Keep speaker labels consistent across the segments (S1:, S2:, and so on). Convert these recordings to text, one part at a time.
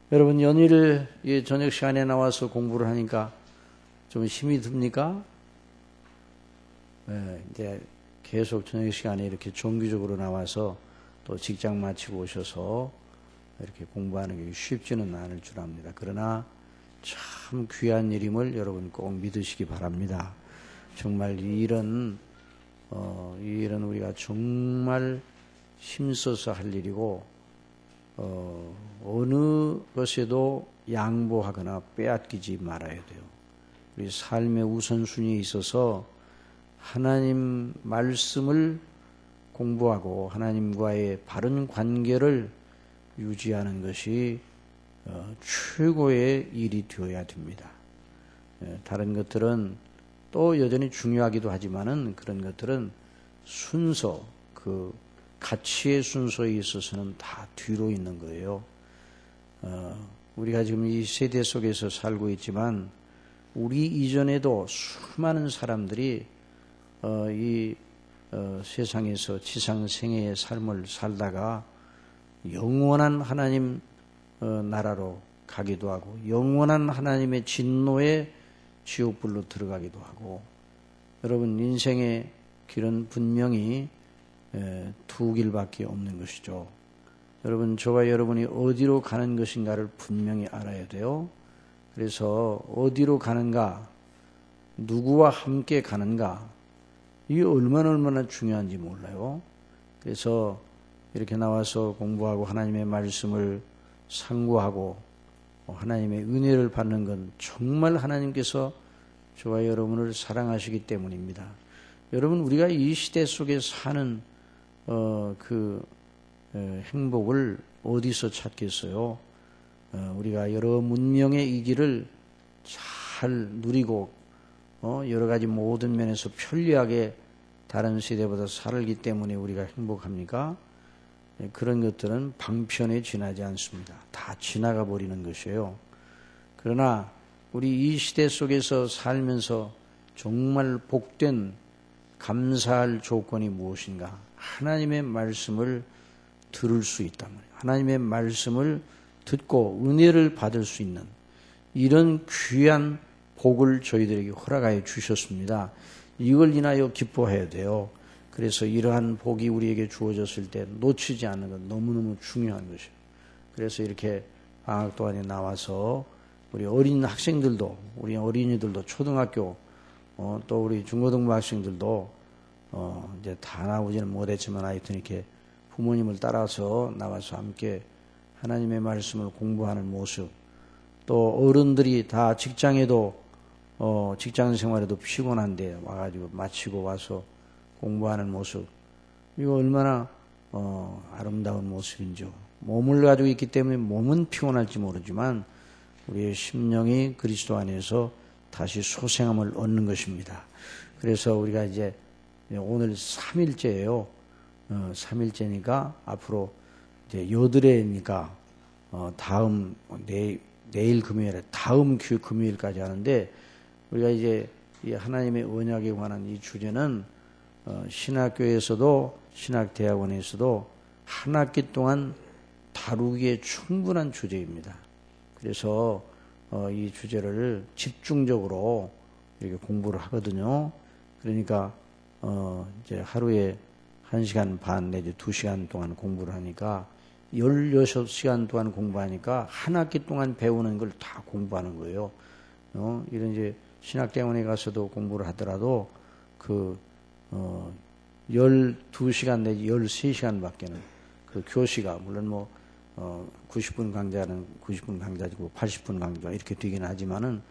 S1: 여러분 연일 저녁 시간에 나와서 공부를 하니까 좀 힘이 듭니까? 네, 이제 계속 저녁 시간에 이렇게 정기적으로 나와서 또 직장 마치고 오셔서 이렇게 공부하는 게 쉽지는 않을 줄 압니다. 그러나 참 귀한 일임을 여러분 꼭 믿으시기 바랍니다. 정말 이 일은 우리가 정말 힘써서 할 일이고 어느 것에도 양보하거나 빼앗기지 말아야 돼요. 우리 삶의 우선순위에 있어서 하나님 말씀을 공부하고 하나님과의 바른 관계를 유지하는 것이 최고의 일이 되어야 됩니다. 다른 것들은 또 여전히 중요하기도 하지만은 그런 것들은 순서, 그 가치의 순서에 있어서는 다 뒤로 있는 거예요. 우리가 지금 이 세대 속에서 살고 있지만 우리 이전에도 수많은 사람들이 세상에서 지상생애의 삶을 살다가 영원한 하나님 나라로 가기도 하고 영원한 하나님의 진노의 지옥불로 들어가기도 하고, 여러분 인생의 길은 분명히 두 길밖에 없는 것이죠. 여러분 저와 여러분이 어디로 가는 것인가를 분명히 알아야 돼요. 그래서 어디로 가는가, 누구와 함께 가는가, 이게 얼마나 중요한지 몰라요. 그래서 이렇게 나와서 공부하고 하나님의 말씀을 상고하고 하나님의 은혜를 받는 건 정말 하나님께서 저와 여러분을 사랑하시기 때문입니다. 여러분 우리가 이 시대 속에 사는 행복을 어디서 찾겠어요? 우리가 여러 문명의 이 길을 잘 누리고 여러 가지 모든 면에서 편리하게 다른 세대보다 살기 때문에 우리가 행복합니까? 그런 것들은 방편에 지나지 않습니다. 다 지나가 버리는 것이에요. 그러나 우리 이 시대 속에서 살면서 정말 복된 감사할 조건이 무엇인가? 하나님의 말씀을 들을 수 있단 말이에요. 하나님의 말씀을 듣고 은혜를 받을 수 있는 이런 귀한 복을 저희들에게 허락하여 주셨습니다. 이걸 인하여 기뻐해야 돼요. 그래서 이러한 복이 우리에게 주어졌을 때 놓치지 않는 건 너무너무 중요한 것이에요. 그래서 이렇게 방학 동안에 나와서 우리 어린 학생들도, 우리 어린이들도, 초등학교 또 우리 중고등부 학생들도 이제 다 나오지는 못했지만 하여튼 이렇게 부모님을 따라서 나와서 함께 하나님의 말씀을 공부하는 모습, 또 어른들이 다 직장에도 직장 생활에도 피곤한데 와가지고 마치고 와서 공부하는 모습, 이거 얼마나 아름다운 모습인지요. 몸을 가지고 있기 때문에 몸은 피곤할지 모르지만 우리의 심령이 그리스도 안에서 다시 소생함을 얻는 것입니다. 그래서 우리가 이제 오늘 3일째예요. 3일째니까 앞으로 이제 여드레니까 내일 금요일에 다음 금요일까지 하는데, 우리가 이제 이 하나님의 언약에 관한 이 주제는 신학교에서도 신학대학원에서도 한 학기 동안 다루기에 충분한 주제입니다. 그래서 이 주제를 집중적으로 이렇게 공부를 하거든요. 그러니까 이제 하루에 1시간 반 내지 2시간 동안 공부를 하니까 16시간 동안 공부하니까 한 학기 동안 배우는 걸 다 공부하는 거예요. 이런 이제 신학대학원에 가서도 공부를 하더라도 12시간 내지 13시간밖에는 그 교시가 물론 90분 강좌는 90분 강좌지고 80분 강좌 이렇게 되긴 하지만은,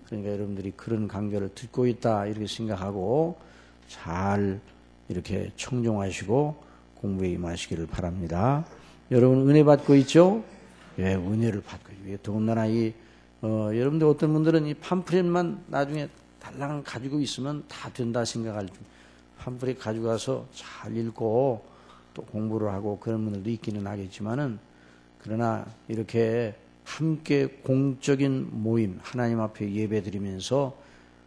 S1: 그러니까 여러분들이 그런 강좌를 듣고 있다 이렇게 생각하고 잘 이렇게 청종하시고 공부에 임하시기를 바랍니다. 여러분 은혜 받고 있죠? 예, 은혜를 받고 있죠. 더군다나 여러분들 어떤 분들은 이 팜프렛만 나중에 달랑 가지고 있으면 다 된다 생각할 줄, 팜프렛 가지고 가서 잘 읽고 또 공부를 하고 그런 분들도 있기는 하겠지만은, 그러나 이렇게 함께 공적인 모임, 하나님 앞에 예배 드리면서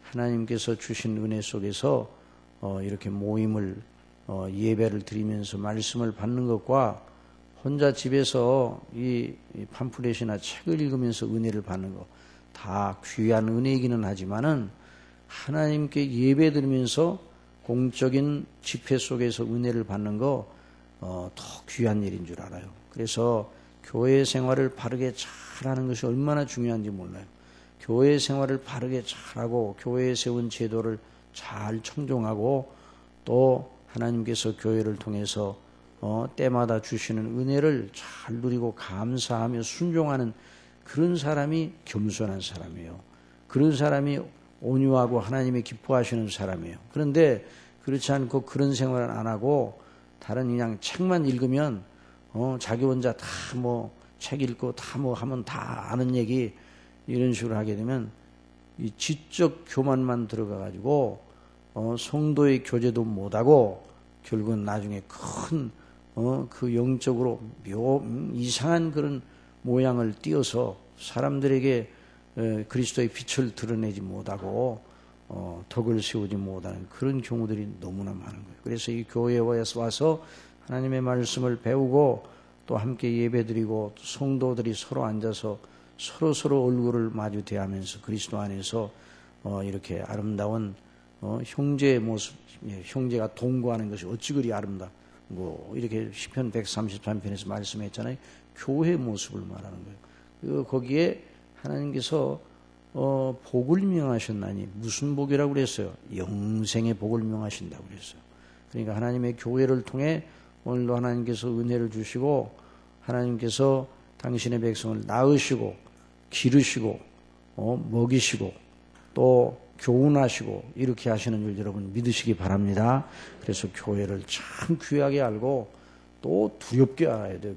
S1: 하나님께서 주신 은혜 속에서 이렇게 모임을 예배를 드리면서 말씀을 받는 것과 혼자 집에서 이 팜플렛이나 책을 읽으면서 은혜를 받는 거 다 귀한 은혜이기는 하지만은 하나님께 예배 드리면서 공적인 집회 속에서 은혜를 받는 거 더 귀한 일인 줄 알아요. 그래서 교회 생활을 바르게 잘하는 것이 얼마나 중요한지 몰라요. 교회 생활을 바르게 잘하고 교회에 세운 제도를 잘 청종하고 또 하나님께서 교회를 통해서 때마다 주시는 은혜를 잘 누리고 감사하며 순종하는 그런 사람이 겸손한 사람이에요. 그런 사람이 온유하고 하나님이 기뻐하시는 사람이에요. 그런데 그렇지 않고 그런 생활을 안 하고 다른 그냥 책만 읽으면 자기 혼자 다 뭐 책 읽고 다 뭐 하면 다 아는 얘기 이런 식으로 하게 되면 이 지적 교만만 들어가 가지고 성도의 교제도 못하고 결국은 나중에 큰 그 영적으로 이상한 그런 모양을 띄어서 사람들에게 그리스도의 빛을 드러내지 못하고 덕을 세우지 못하는 그런 경우들이 너무나 많은 거예요. 그래서 이 교회에 와서 하나님의 말씀을 배우고 또 함께 예배드리고 성도들이 서로 앉아서 서로 얼굴을 마주 대하면서 그리스도 안에서 이렇게 아름다운 형제의 모습, 형제가 동거하는 것이 어찌 그리 아름다. 뭐 이렇게 시편 133편에서 말씀했잖아요. 교회의 모습을 말하는 거예요. 거기에 하나님께서 복을 명하셨나니 무슨 복이라고 그랬어요? 영생의 복을 명하신다고 그랬어요. 그러니까 하나님의 교회를 통해 오늘도 하나님께서 은혜를 주시고 하나님께서 당신의 백성을 낳으시고 기르시고 먹이시고 또 교훈하시고 이렇게 하시는 줄 여러분 믿으시기 바랍니다. 그래서 교회를 참 귀하게 알고 또 두렵게 알아야 돼요.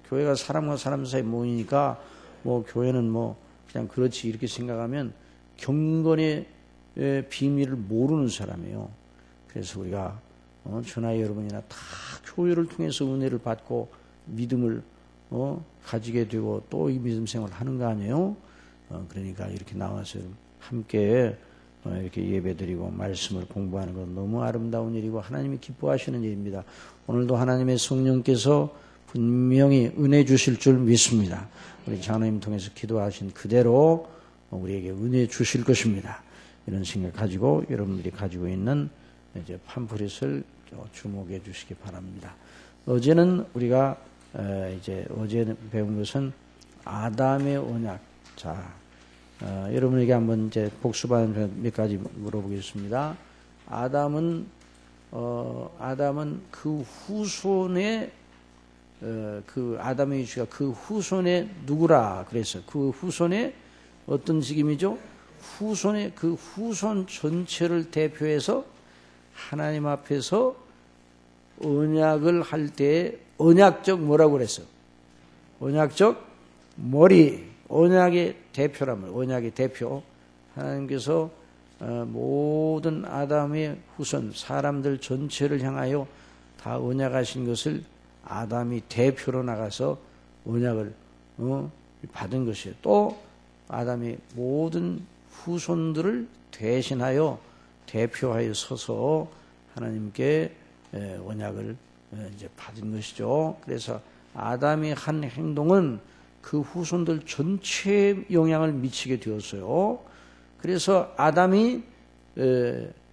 S1: 교회가 사람과 사람 사이 모이니까 뭐 교회는 뭐 그냥 그렇지 이렇게 생각하면 경건의 비밀을 모르는 사람이에요. 그래서 우리가 저나 여러분이나 다 교회를 통해서 은혜를 받고 믿음을 가지게 되고 또 이 믿음 생활을 하는 거 아니에요? 그러니까 이렇게 나와서 함께 이렇게 예배드리고 말씀을 공부하는 건 너무 아름다운 일이고 하나님이 기뻐하시는 일입니다. 오늘도 하나님의 성령께서 분명히 은혜 주실 줄 믿습니다. 우리 장로님 통해서 기도하신 그대로 우리에게 은혜 주실 것입니다. 이런 생각 가지고 여러분들이 가지고 있는 이제 팜플렛을 주목해 주시기 바랍니다. 어제는 우리가 이제 어제 배운 것은 아담의 언약. 자, 여러분에게 한번 이제 복습하는 몇 가지 물어보겠습니다. 아담은 그 후손의 그 아담의 이슈가 그 후손의 누구라 그랬어요. 그 후손의 어떤 직임이죠? 후손의 그 후손 전체를 대표해서 하나님 앞에서 언약을 할 때 언약적 뭐라고 그랬어요? 언약적 머리, 언약의 대표라면 언약의 대표. 하나님께서 모든 아담의 후손 사람들 전체를 향하여 다 언약하신 것을 아담이 대표로 나가서 언약을 받은 것이에요. 또 아담이 모든 후손들을 대신하여 대표하여 서서 하나님께 언약을 이제 받은 것이죠. 그래서 아담이 한 행동은 그 후손들 전체에 영향을 미치게 되었어요. 그래서 아담이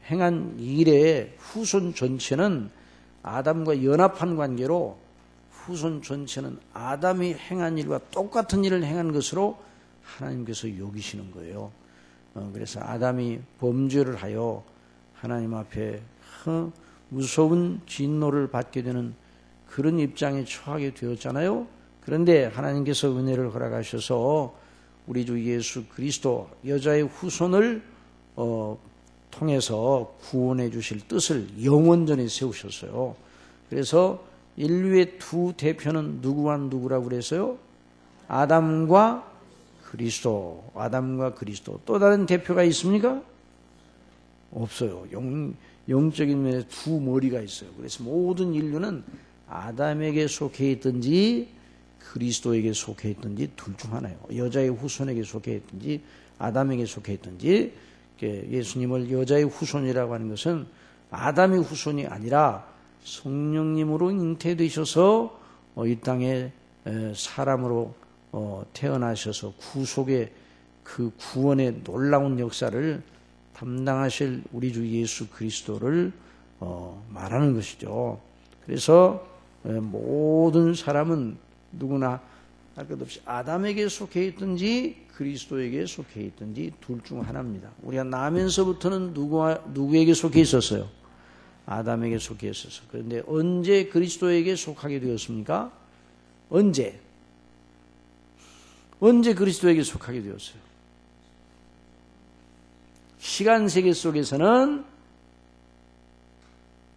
S1: 행한 일의 후손 전체는 아담과 연합한 관계로 후손 전체는 아담이 행한 일과 똑같은 일을 행한 것으로 하나님께서 여기시는 거예요. 그래서 아담이 범죄를 하여 하나님 앞에 무서운 진노를 받게 되는 그런 입장에 처하게 되었잖아요. 그런데 하나님께서 은혜를 허락하셔서 우리 주 예수 그리스도 여자의 후손을 통해서 구원해 주실 뜻을 영원전에 세우셨어요. 그래서 인류의 두 대표는 누구와 누구라고 그랬어요? 아담과 그리스도. 아담과 그리스도. 또 다른 대표가 있습니까? 없어요. 영적인 면에 두 머리가 있어요. 그래서 모든 인류는 아담에게 속해 있든지 그리스도에게 속해 있든지 둘 중 하나예요. 여자의 후손에게 속해 있든지 아담에게 속해 있든지. 예수님을 여자의 후손이라고 하는 것은 아담의 후손이 아니라 성령님으로 잉태되셔서 이 땅에 사람으로 태어나셔서 구속의 그 구원의 놀라운 역사를 담당하실 우리 주 예수 그리스도를 말하는 것이죠. 그래서 모든 사람은 누구나 할 것 없이 아담에게 속해 있든지 그리스도에게 속해 있든지 둘 중 하나입니다. 우리가 나면서부터는 누구에게 속해 있었어요? 아담에게 속해 있었어요. 그런데 언제 그리스도에게 속하게 되었습니까? 언제 그리스도에게 속하게 되었어요? 시간 세계 속에서는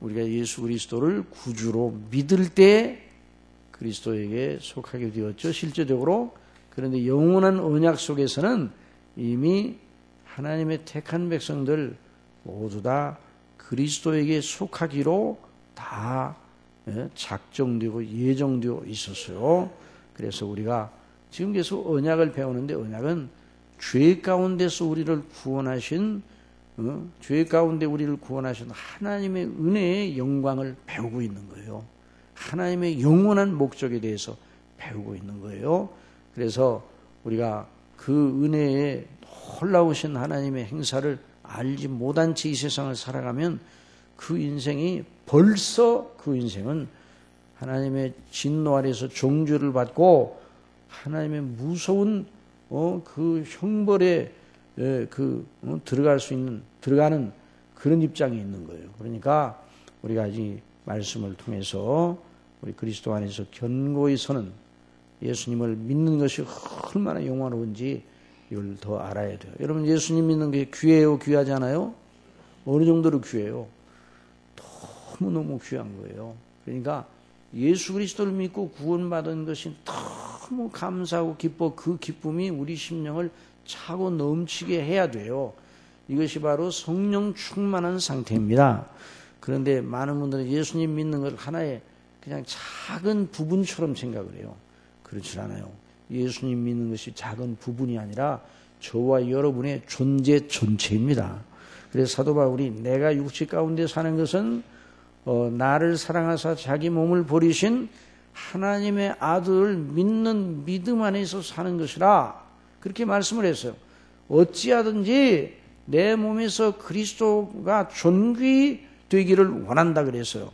S1: 우리가 예수 그리스도를 구주로 믿을 때 그리스도에게 속하게 되었죠, 실제적으로. 그런데 영원한 언약 속에서는 이미 하나님의 택한 백성들 모두 다 그리스도에게 속하기로 다 작정되고 예정되어 있었어요. 그래서 우리가 지금 계속 언약을 배우는데, 언약은 죄 가운데서 우리를 구원하신 죄 가운데 우리를 구원하신 하나님의 은혜의 영광을 배우고 있는 거예요. 하나님의 영원한 목적에 대해서 배우고 있는 거예요. 그래서 우리가 그 은혜의 놀라우신 하나님의 행사를 알지 못한 채 이 세상을 살아가면 그 인생이 벌써 그 인생은 하나님의 진노 아래에서 종죄를 받고 하나님의 무서운 그 형벌에 들어가는 그런 입장에 있는 거예요. 그러니까 우리가 이 말씀을 통해서 우리 그리스도 안에서 견고히 서는 예수님을 믿는 것이 얼마나 영원한지 이걸 더 알아야 돼요. 여러분, 예수님 믿는 게 귀해요, 귀하지 않아요? 어느 정도로 귀해요? 너무너무 귀한 거예요. 그러니까 예수 그리스도를 믿고 구원받은 것이 너무 감사하고 기뻐, 그 기쁨이 우리 심령을 차고 넘치게 해야 돼요. 이것이 바로 성령 충만한 상태입니다. 그런데 많은 분들은 예수님 믿는 걸 하나의 그냥 작은 부분처럼 생각을 해요. 그렇지 않아요. 예수님 믿는 것이 작은 부분이 아니라 저와 여러분의 존재 전체입니다. 그래서 사도 바울이 내가 육체 가운데 사는 것은 나를 사랑하사 자기 몸을 버리신 하나님의 아들을 믿는 믿음 안에서 사는 것이라 그렇게 말씀을 했어요. 어찌하든지 내 몸에서 그리스도가 존귀 되기를 원한다 그랬어요.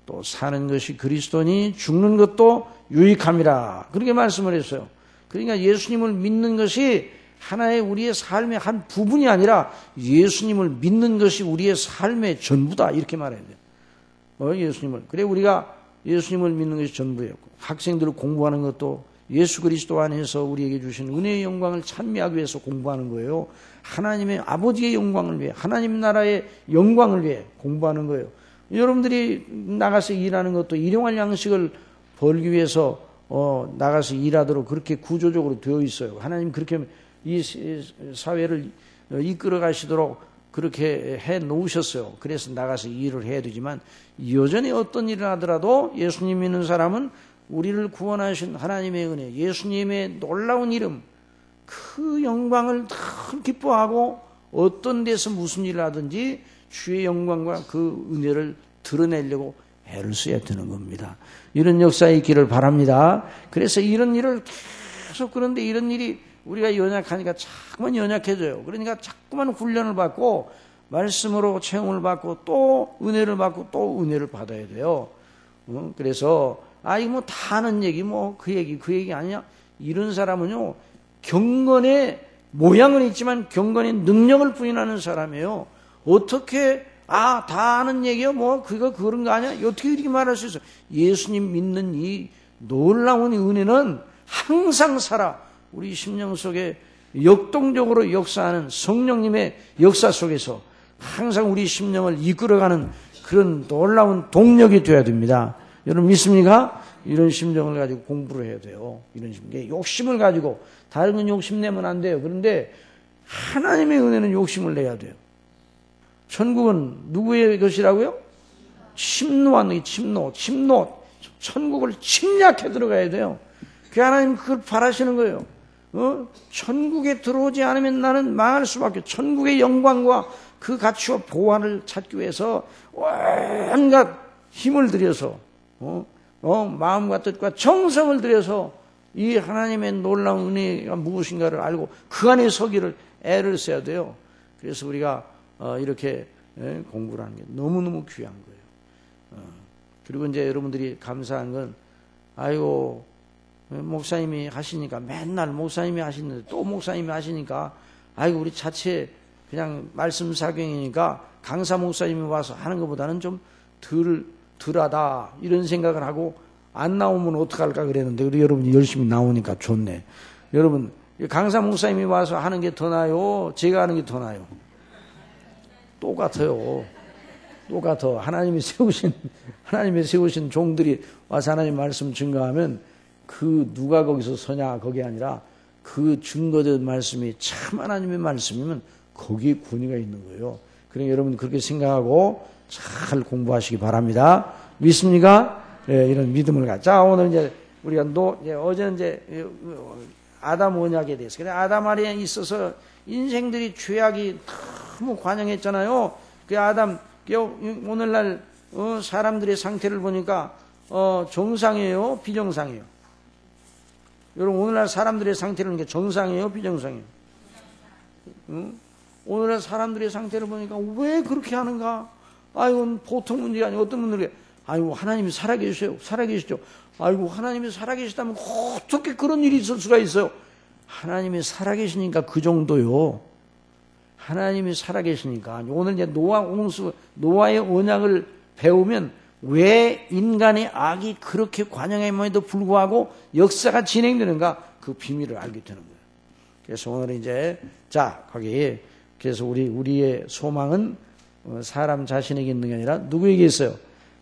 S1: 또 사는 것이 그리스도니 죽는 것도 유익함이라 그렇게 말씀을 했어요. 그러니까 예수님을 믿는 것이 하나의 우리의 삶의 한 부분이 아니라 예수님을 믿는 것이 우리의 삶의 전부다 이렇게 말해야 돼요. 예수님을. 그래 우리가 예수님을 믿는 것이 전부예요. 학생들 공부하는 것도 예수 그리스도 안에서 우리에게 주신 은혜의 영광을 찬미하기 위해서 공부하는 거예요. 하나님의 아버지의 영광을 위해, 하나님 나라의 영광을 위해 공부하는 거예요. 여러분들이 나가서 일하는 것도 일용할 양식을 벌기 위해서 나가서 일하도록 그렇게 구조적으로 되어 있어요. 하나님 그렇게 이 사회를 이끌어 가시도록 그렇게 해 놓으셨어요. 그래서 나가서 일을 해야 되지만 여전히 어떤 일을 하더라도 예수님 믿는 사람은 우리를 구원하신 하나님의 은혜, 예수님의 놀라운 이름, 그 영광을 늘 기뻐하고 어떤 데서 무슨 일을 하든지 주의 영광과 그 은혜를 드러내려고 애를 써야 되는 겁니다. 이런 역사에 있기를 바랍니다. 그래서 이런 일을 계속, 그런데 이런 일이 우리가 연약하니까 자꾸만 연약해져요. 그러니까 자꾸만 훈련을 받고 말씀으로 체험을 받고 또 은혜를 받고 또 은혜를 받아야 돼요. 그래서 이거 뭐 다 아는 얘기, 뭐 그 얘기 아니냐? 이런 사람은요, 경건의 모양은 있지만 경건의 능력을 부인하는 사람이에요. 어떻게 다 아는 얘기요? 뭐 그런 거 아니야? 어떻게 이렇게 말할 수 있어? 예수님 믿는 이 놀라운 은혜는 항상 살아. 우리 심령 속에 역동적으로 역사하는 성령님의 역사 속에서 항상 우리 심령을 이끌어가는 그런 놀라운 동력이 되어야 됩니다. 여러분 믿습니까? 이런 심정을 가지고 공부를 해야 돼요. 이런 심정, 욕심을 가지고. 다른 건 욕심내면 안 돼요. 그런데 하나님의 은혜는 욕심을 내야 돼요. 천국은 누구의 것이라고요? 침노하는 침노. 천국을 침략해 들어가야 돼요. 그 하나님 그걸 바라시는 거예요. 천국에 들어오지 않으면 나는 망할 수밖에. 천국의 영광과 그 가치와 보안을 찾기 위해서 온갖 힘을 들여서 마음과 뜻과 정성을 들여서 이 하나님의 놀라운 은혜가 무엇인가를 알고 그 안에 서기를 애를 써야 돼요. 그래서 우리가 이렇게 공부를 하는 게 너무너무 귀한 거예요. 그리고 이제 여러분들이 감사한 건 아이고 목사님이 하시니까 맨날 목사님이 하시는데 또 목사님이 하시니까 아이고 우리 자체 그냥 말씀 사경이니까 강사 목사님이 와서 하는 것보다는 좀 덜하다 이런 생각을 하고 안 나오면 어떡할까 그랬는데 우리 여러분이 열심히 나오니까 좋네. 여러분 강사 목사님이 와서 하는 게 더 나아요? 제가 하는 게 더 나아요? 똑같아요. 똑같아. 하나님이 세우신 종들이 와서 하나님 말씀 증거하면 그 누가 거기서 서냐 거기 아니라 그 증거된 말씀이 참 하나님의 말씀이면 거기에 권위가 있는 거예요. 그러니까 여러분 그렇게 생각하고 잘 공부하시기 바랍니다. 믿습니까? 네, 이런 믿음을 갖자. 자, 오늘 이제 우리가 어제는 이제 아담 언약에 대해서. 근데 아담 아래에 있어서 인생들이 죄악이 너무 관영했잖아요. 그 아담 오늘날 사람들의 상태를 보니까 정상이에요, 비정상이에요? 여러분 오늘날 사람들의 상태는 게 정상이에요, 비정상이에요? 오늘날 사람들의 상태를 보니까 왜 그렇게 하는가? 아이고 보통 문제가 아니고 어떤 분들이 아이고 하나님이 살아계시죠. 아이고 하나님이 살아계시다면 어떻게 그런 일이 있을 수가 있어요? 하나님이 살아계시니까 그 정도요. 하나님이 살아계시니까. 오늘 이제 노아의 언약을 배우면 왜 인간의 악이 그렇게 관영함에도 불구하고 역사가 진행되는가 그 비밀을 알게 되는 거예요. 그래서 오늘 이제 거기 그래서 우리의 소망은 사람 자신에게 있는 게 아니라 누구에게 있어요?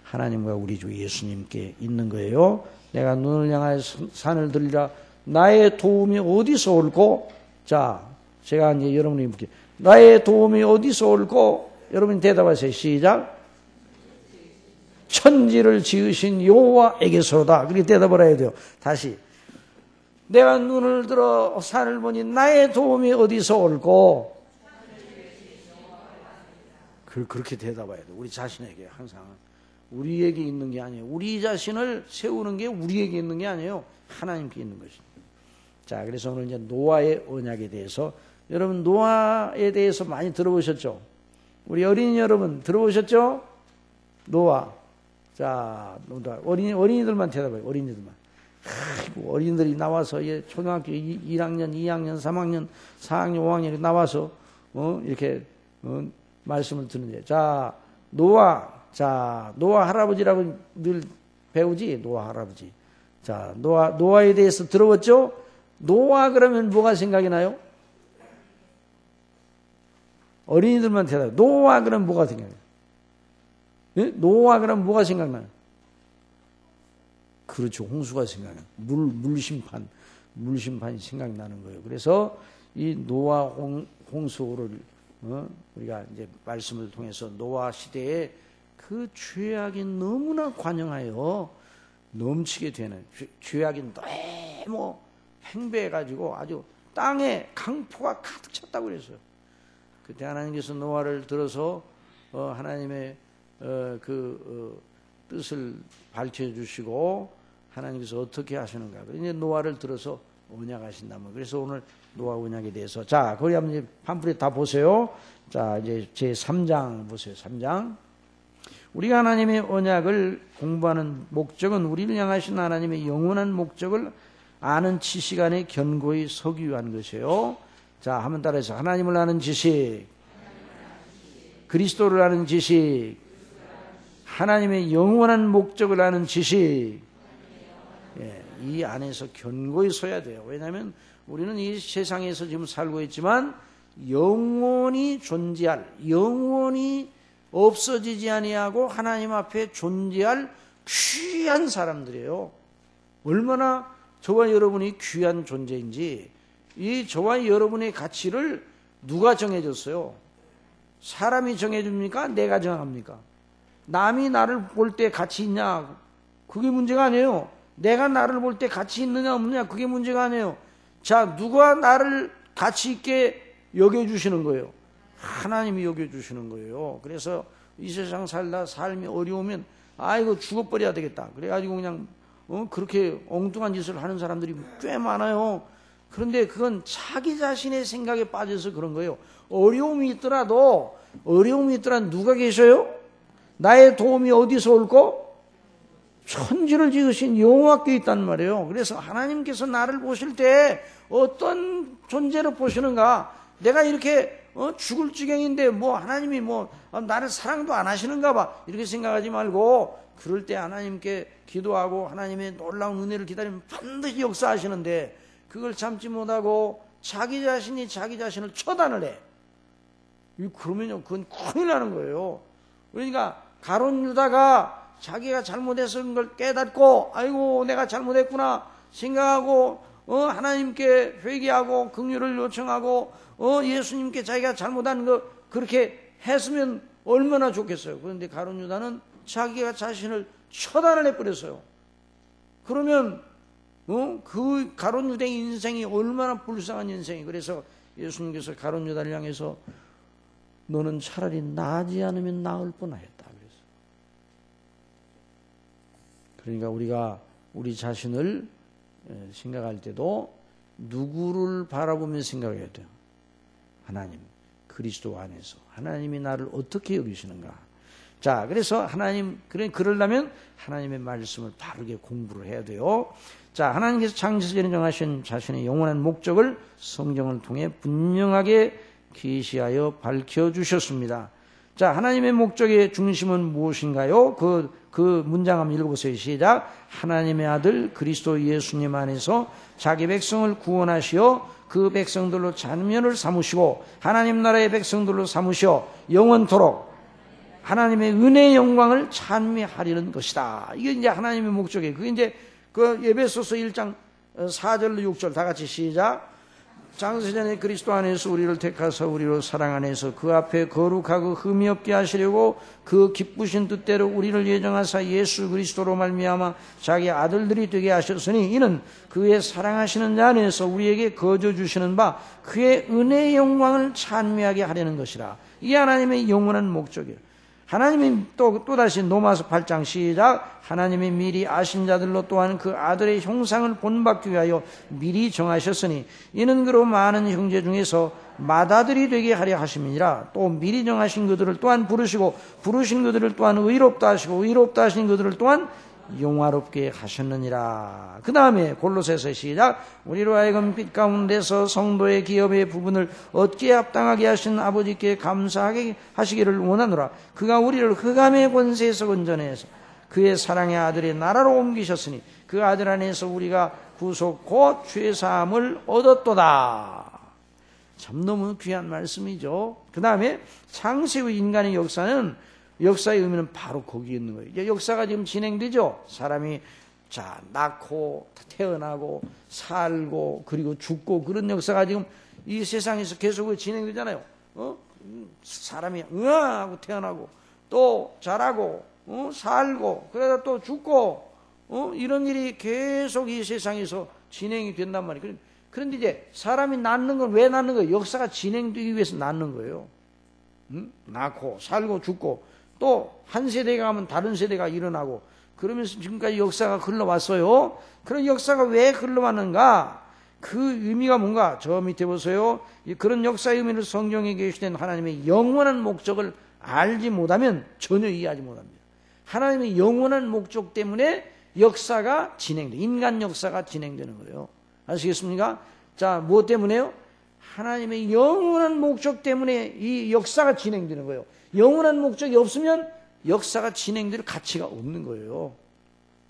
S1: 하나님과 우리 주 예수님께 있는 거예요. 내가 눈을 향하여 산을 들리라. 나의 도움이 어디서 올고? 자, 제가 이제 여러분이 묻게 나의 도움이 어디서 올고? 여러분이 대답하세요. 시작. 천지를 지으신 여호와에게서로다. 그렇게 대답을 해야 돼요. 다시. 내가 눈을 들어 산을 보니 나의 도움이 어디서 올고? 그렇게 대답해야 돼요. 우리 자신에게 항상. 우리에게 있는 게 아니에요. 우리 자신을 세우는 게 우리에게 있는 게 아니에요. 하나님께 있는 것입니다. 자, 그래서 오늘 이제 노아의 언약에 대해서 여러분 노아에 대해서 많이 들어보셨죠? 우리 어린이 여러분 들어보셨죠? 노아. 자, 어린이들만 대답해요. 어린이들만. 아이고, 어린이들이 나와서 초등학교 1학년, 2학년, 3학년, 4학년, 5학년이 나와서 이렇게 말씀을 듣는데 자, 노아 할아버지라고 늘 배우지? 노아 할아버지. 자, 노아에 대해서 들어봤죠? 노아 그러면 뭐가 생각이 나요? 어린이들만 대답해. 노아 그러면 뭐가 생각나요? 예? 노아 그러면 뭐가 생각나요? 그렇죠. 홍수가 생각나요. 물심판이 생각나는 거예요. 그래서 이 노아 홍수를 우리가 이제 말씀을 통해서 노아 시대에 그 죄악이 너무나 관영하여 넘치게 되는 죄악이 너무 팽배해가지고 아주 땅에 강포가 가득 찼다고 그랬어요. 그때 하나님께서 노아를 들어서 하나님의 뜻을 밝혀주시고 하나님께서 어떻게 하시는가. 이제 노아를 들어서 언약하신다면. 그래서 오늘 노아 언약에 대해서 거기 한번 이제 팜플렛 다 보세요. 자, 이제 제 3장 보세요. 3장. 우리가 하나님의 언약을 공부하는 목적은 우리를 향하신 하나님의 영원한 목적을 아는 지식 안에 견고히 서기 위한 것이에요. 자, 한번 따라해서 하나님을 아는 지식, 그리스도를 아는 지식, 하나님의 영원한 목적을 아는 지식. 이 안에서 견고히 서야 돼요. 왜냐하면 우리는 이 세상에서 지금 살고 있지만 영원히 존재할, 영원히 없어지지 아니하고 하나님 앞에 존재할 귀한 사람들이에요. 얼마나 저와 여러분이 귀한 존재인지 이 저와 여러분의 가치를 누가 정해줬어요? 사람이 정해줍니까? 내가 정합니까? 남이 나를 볼 때 가치 있냐? 그게 문제가 아니에요. 내가 나를 볼 때 가치 있느냐 없느냐? 그게 문제가 아니에요. 자, 누가 나를 가치 있게 여겨주시는 거예요? 하나님이 여겨주시는 거예요. 그래서 이 세상 살다 삶이 어려우면 아이고 죽어버려야 되겠다. 그래가지고 그냥 그렇게 엉뚱한 짓을 하는 사람들이 꽤 많아요. 그런데 그건 자기 자신의 생각에 빠져서 그런 거예요. 어려움이 있더라도 누가 계셔요? 나의 도움이 어디서 올고? 천지를 지으신 여호와께 있단 말이에요. 그래서 하나님께서 나를 보실 때 어떤 존재로 보시는가? 내가 이렇게 죽을 지경인데 하나님이 나를 사랑도 안 하시는가 봐 이렇게 생각하지 말고, 그럴 때 하나님께 기도하고 하나님의 놀라운 은혜를 기다리면 반드시 역사하시는데, 그걸 참지 못하고 자기 자신이 자기 자신을 처단을 해. 그러면요 그건 큰일 나는 거예요. 그러니까 가룟 유다가 자기가 잘못했은 걸 깨닫고 아이고 내가 잘못했구나 생각하고 하나님께 회개하고 긍휼을 요청하고 예수님께 자기가 잘못한 거 그렇게 했으면 얼마나 좋겠어요. 그런데 가룟 유다는 자기가 자신을 처단을 해버렸어요. 그러면 그 가룟 유다의 인생이 얼마나 불쌍한 인생이. 그래서 예수님께서 가룟 유다를 향해서 너는 차라리 나지 않으면 나을 뻔하였다. 그러니까 우리가 우리 자신을 생각할 때도 누구를 바라보며 생각해야 돼요? 하나님, 그리스도 안에서 하나님이 나를 어떻게 여기시는가. 자, 그래서 그러려면 하나님의 말씀을 바르게 공부를 해야 돼요. 자, 하나님께서 창세전에 정하신 자신의 영원한 목적을 성경을 통해 분명하게 계시하여 밝혀주셨습니다. 자, 하나님의 목적의 중심은 무엇인가요? 그 문장 한번 읽어보세요. 시작. 하나님의 아들 그리스도 예수님 안에서 자기 백성을 구원하시어 그 백성들로 자녀를 삼으시고 하나님 나라의 백성들로 삼으시어 영원토록 하나님의 은혜의 영광을 찬미하리는 것이다. 이게 이제 하나님의 목적이에요. 그게 이제 그 에베소서 1장 4절로 6절 다 같이 시작. 창세전에 그리스도 안에서 우리를 택하사 우리로 사랑 안에서 그 앞에 거룩하고 흠이 없게 하시려고 그 기쁘신 뜻대로 우리를 예정하사 예수 그리스도로 말미암아 자기 아들들이 되게 하셨으니 이는 그의 사랑하시는 자 안에서 우리에게 거저 주시는 바 그의 은혜의 영광을 찬미하게 하려는 것이라. 이게 하나님의 영원한 목적이에요. 하나님이 또다시 로마서 8장 시작. 하나님이 미리 아신 자들로 또한 그 아들의 형상을 본받기 위하여 미리 정하셨으니 이는 그로 많은 형제 중에서 맏아들이 되게 하려 하심이니라. 또 미리 정하신 그들을 또한 부르시고 부르신 그들을 또한 의롭다 하시고 의롭다 하신 그들을 또한 영화롭게 하셨느니라. 그 다음에 골로새서 시작. 우리로 하여금 빛 가운데서 성도의 기업의 부분을 얻기에 합당하게 하신 아버지께 감사하게 하시기를 원하노라. 그가 우리를 흑암의 권세에서 건져내서 그의 사랑의 아들의 나라로 옮기셨으니 그 아들 안에서 우리가 구속 곧 죄사함을 얻었도다. 참 너무 귀한 말씀이죠. 그 다음에 창세의 인간의 역사의 의미는 바로 거기에 있는 거예요. 이제 역사가 지금 진행되죠. 사람이 낳고 태어나고 살고 그리고 죽고 그런 역사가 지금 이 세상에서 계속 진행되잖아요. 사람이 하고 태어나고 또 자라고 살고 그러다 또 죽고 이런 일이 계속 이 세상에서 진행이 된단 말이에요. 그런데 이제 사람이 낳는 건 왜 낳는 거예요? 역사가 진행되기 위해서 낳는 거예요. 낳고 살고 죽고 또 한 세대가 가면 다른 세대가 일어나고 그러면서 지금까지 역사가 흘러왔어요. 그런 역사가 왜 흘러왔는가? 그 의미가 뭔가? 저 밑에 보세요. 그런 역사의 의미를 성경에 계시된 하나님의 영원한 목적을 알지 못하면 전혀 이해하지 못합니다. 하나님의 영원한 목적 때문에 역사가 인간 역사가 진행되는 거예요. 아시겠습니까? 자, 무엇 때문에요? 하나님의 영원한 목적 때문에 이 역사가 진행되는 거예요. 영원한 목적이 없으면 역사가 진행될 가치가 없는 거예요.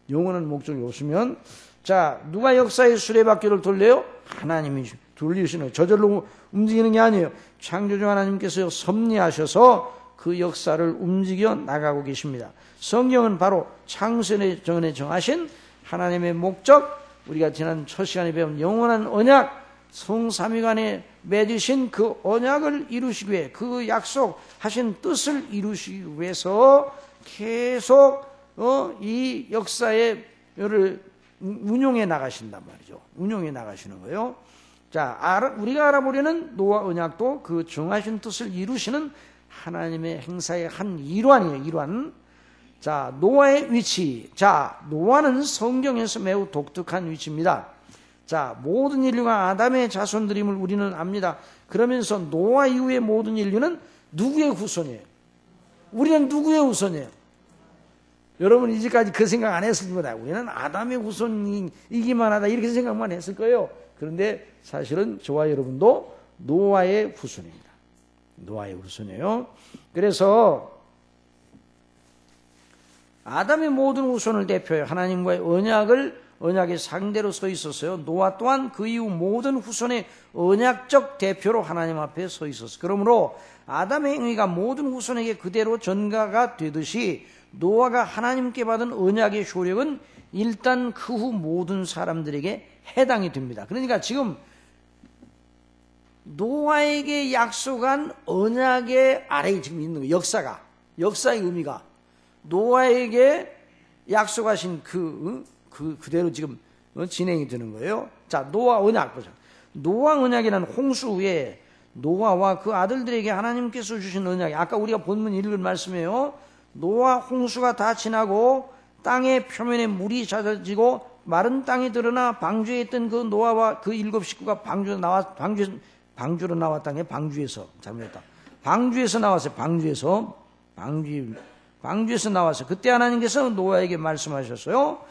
S1: 영원한 목적이 없으면. 자, 누가 역사의 수레바퀴를 돌려요? 하나님이 돌리시는 거예요. 저절로 움직이는 게 아니에요. 창조주 하나님께서 섭리하셔서 그 역사를 움직여 나가고 계십니다. 성경은 바로 창세전에 정하신 하나님의 목적, 우리가 지난 첫 시간에 배운 영원한 언약, 성삼위간에 맺으신 그 언약을 이루시기 위해 그 약속하신 뜻을 이루시기 위해서 계속 이 역사의 운용해 나가신단 말이죠. 운용해 나가시는 거예요. 자, 우리가 알아보려는 노아 언약도 그 정하신 뜻을 이루시는 하나님의 행사의 한 일환이에요. 일환. 자, 노아의 위치. 자, 노아는 성경에서 매우 독특한 위치입니다. 자, 모든 인류가 아담의 자손들임을 우리는 압니다. 그러면서 노아 이후의 모든 인류는 누구의 후손이에요? 우리는 누구의 후손이에요? 여러분 이제까지 그 생각 안 했을 겁니다. 우리는 아담의 후손이기만 하다 이렇게 생각만 했을 거예요. 그런데 사실은 저와 여러분도 노아의 후손입니다. 노아의 후손이에요. 그래서 아담의 모든 후손을 대표해 하나님과의 언약의 상대로 서 있었어요. 노아 또한 그 이후 모든 후손의 언약적 대표로 하나님 앞에 서 있었어요. 그러므로 아담의 행위가 모든 후손에게 그대로 전가가 되듯이 노아가 하나님께 받은 언약의 효력은 일단 그 후 모든 사람들에게 해당이 됩니다. 그러니까 지금 노아에게 약속한 언약의 아래에 지금 있는 거예요. 역사의 의미가 노아에게 약속하신 그대로 지금 진행이 되는 거예요. 자, 노아 언약 보자. 노아 언약이라는 홍수 후에 노아와 그 아들들에게 하나님께서 주신 언약이 아까 우리가 본문 읽은 말씀이에요. 노아 홍수가 다 지나고 땅의 표면에 물이 잦아지고 마른 땅이 드러나 방주에 있던 그 노아와 그 7 식구가 방주로 나왔다는 게 방주에서 잘못했다. 방주에서 나왔어요. 방주에서 나왔어요. 그때 하나님께서 노아에게 말씀하셨어요.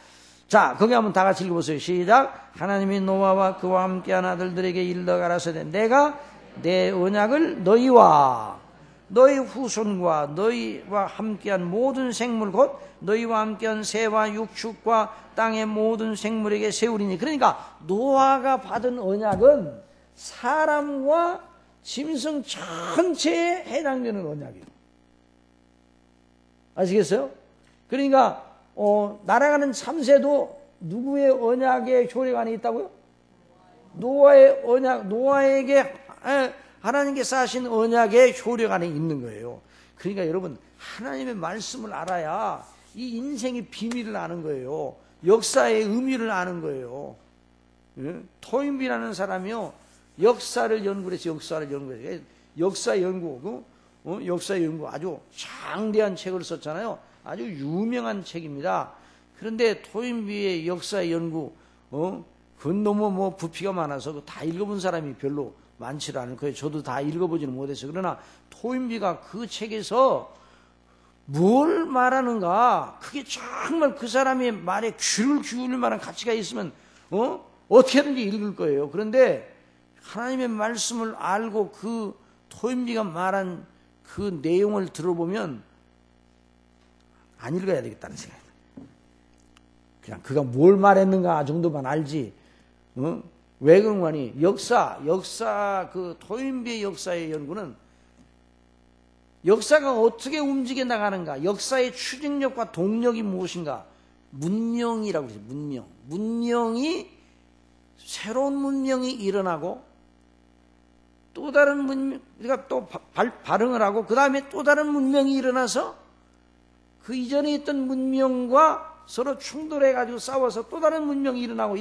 S1: 자, 거기 한번 다 같이 읽어보세요. 시작. 하나님이 노아와 그와 함께한 아들들에게 일러 가라사대 내가 내 언약을 너희와 너희 후손과 너희와 함께한 모든 생물 곧 너희와 함께한 새와 육축과 땅의 모든 생물에게 세우리니. 그러니까 노아가 받은 언약은 사람과 짐승 전체에 해당되는 언약이에요. 아시겠어요? 그러니까 날아가는 참새도 누구의 언약의 효력 안에 있다고요? 노아의 언약, 노아에게 하나님께서 하신 언약의 효력 안에 있는 거예요. 그러니까 여러분 하나님의 말씀을 알아야 이 인생의 비밀을 아는 거예요. 역사의 의미를 아는 거예요. 토인비라는 사람이요 역사를 연구해서 역사 연구 아주 장대한 책을 썼잖아요. 아주 유명한 책입니다. 그런데 토인비의 역사 연구 그건 너무 부피가 많아서 다 읽어본 사람이 별로 많지 않을 거예요. 저도 다 읽어보지는 못했어요. 그러나 토인비가 그 책에서 뭘 말하는가 그게 정말 그 사람의 말에 귀를 기울일 만한 가치가 있으면 어떻게든지 읽을 거예요. 그런데 하나님의 말씀을 알고 그 토인비가 말한 그 내용을 들어보면 안 읽어야 되겠다는 생각입니다. 그냥 그가 뭘 말했는가 정도만 알지. 왜 그런 거니? 역사 그 토인비의 역사의 연구는 역사가 어떻게 움직여 나가는가, 역사의 추진력과 동력이 무엇인가, 문명이라고 그러죠. 문명이 새로운 문명이 일어나고 또 다른 문명, 그러니까 또 발흥을 하고 그 다음에 또 다른 문명이 일어나서 그 이전에 있던 문명과 서로 충돌해가지고 싸워서 또 다른 문명이 일어나고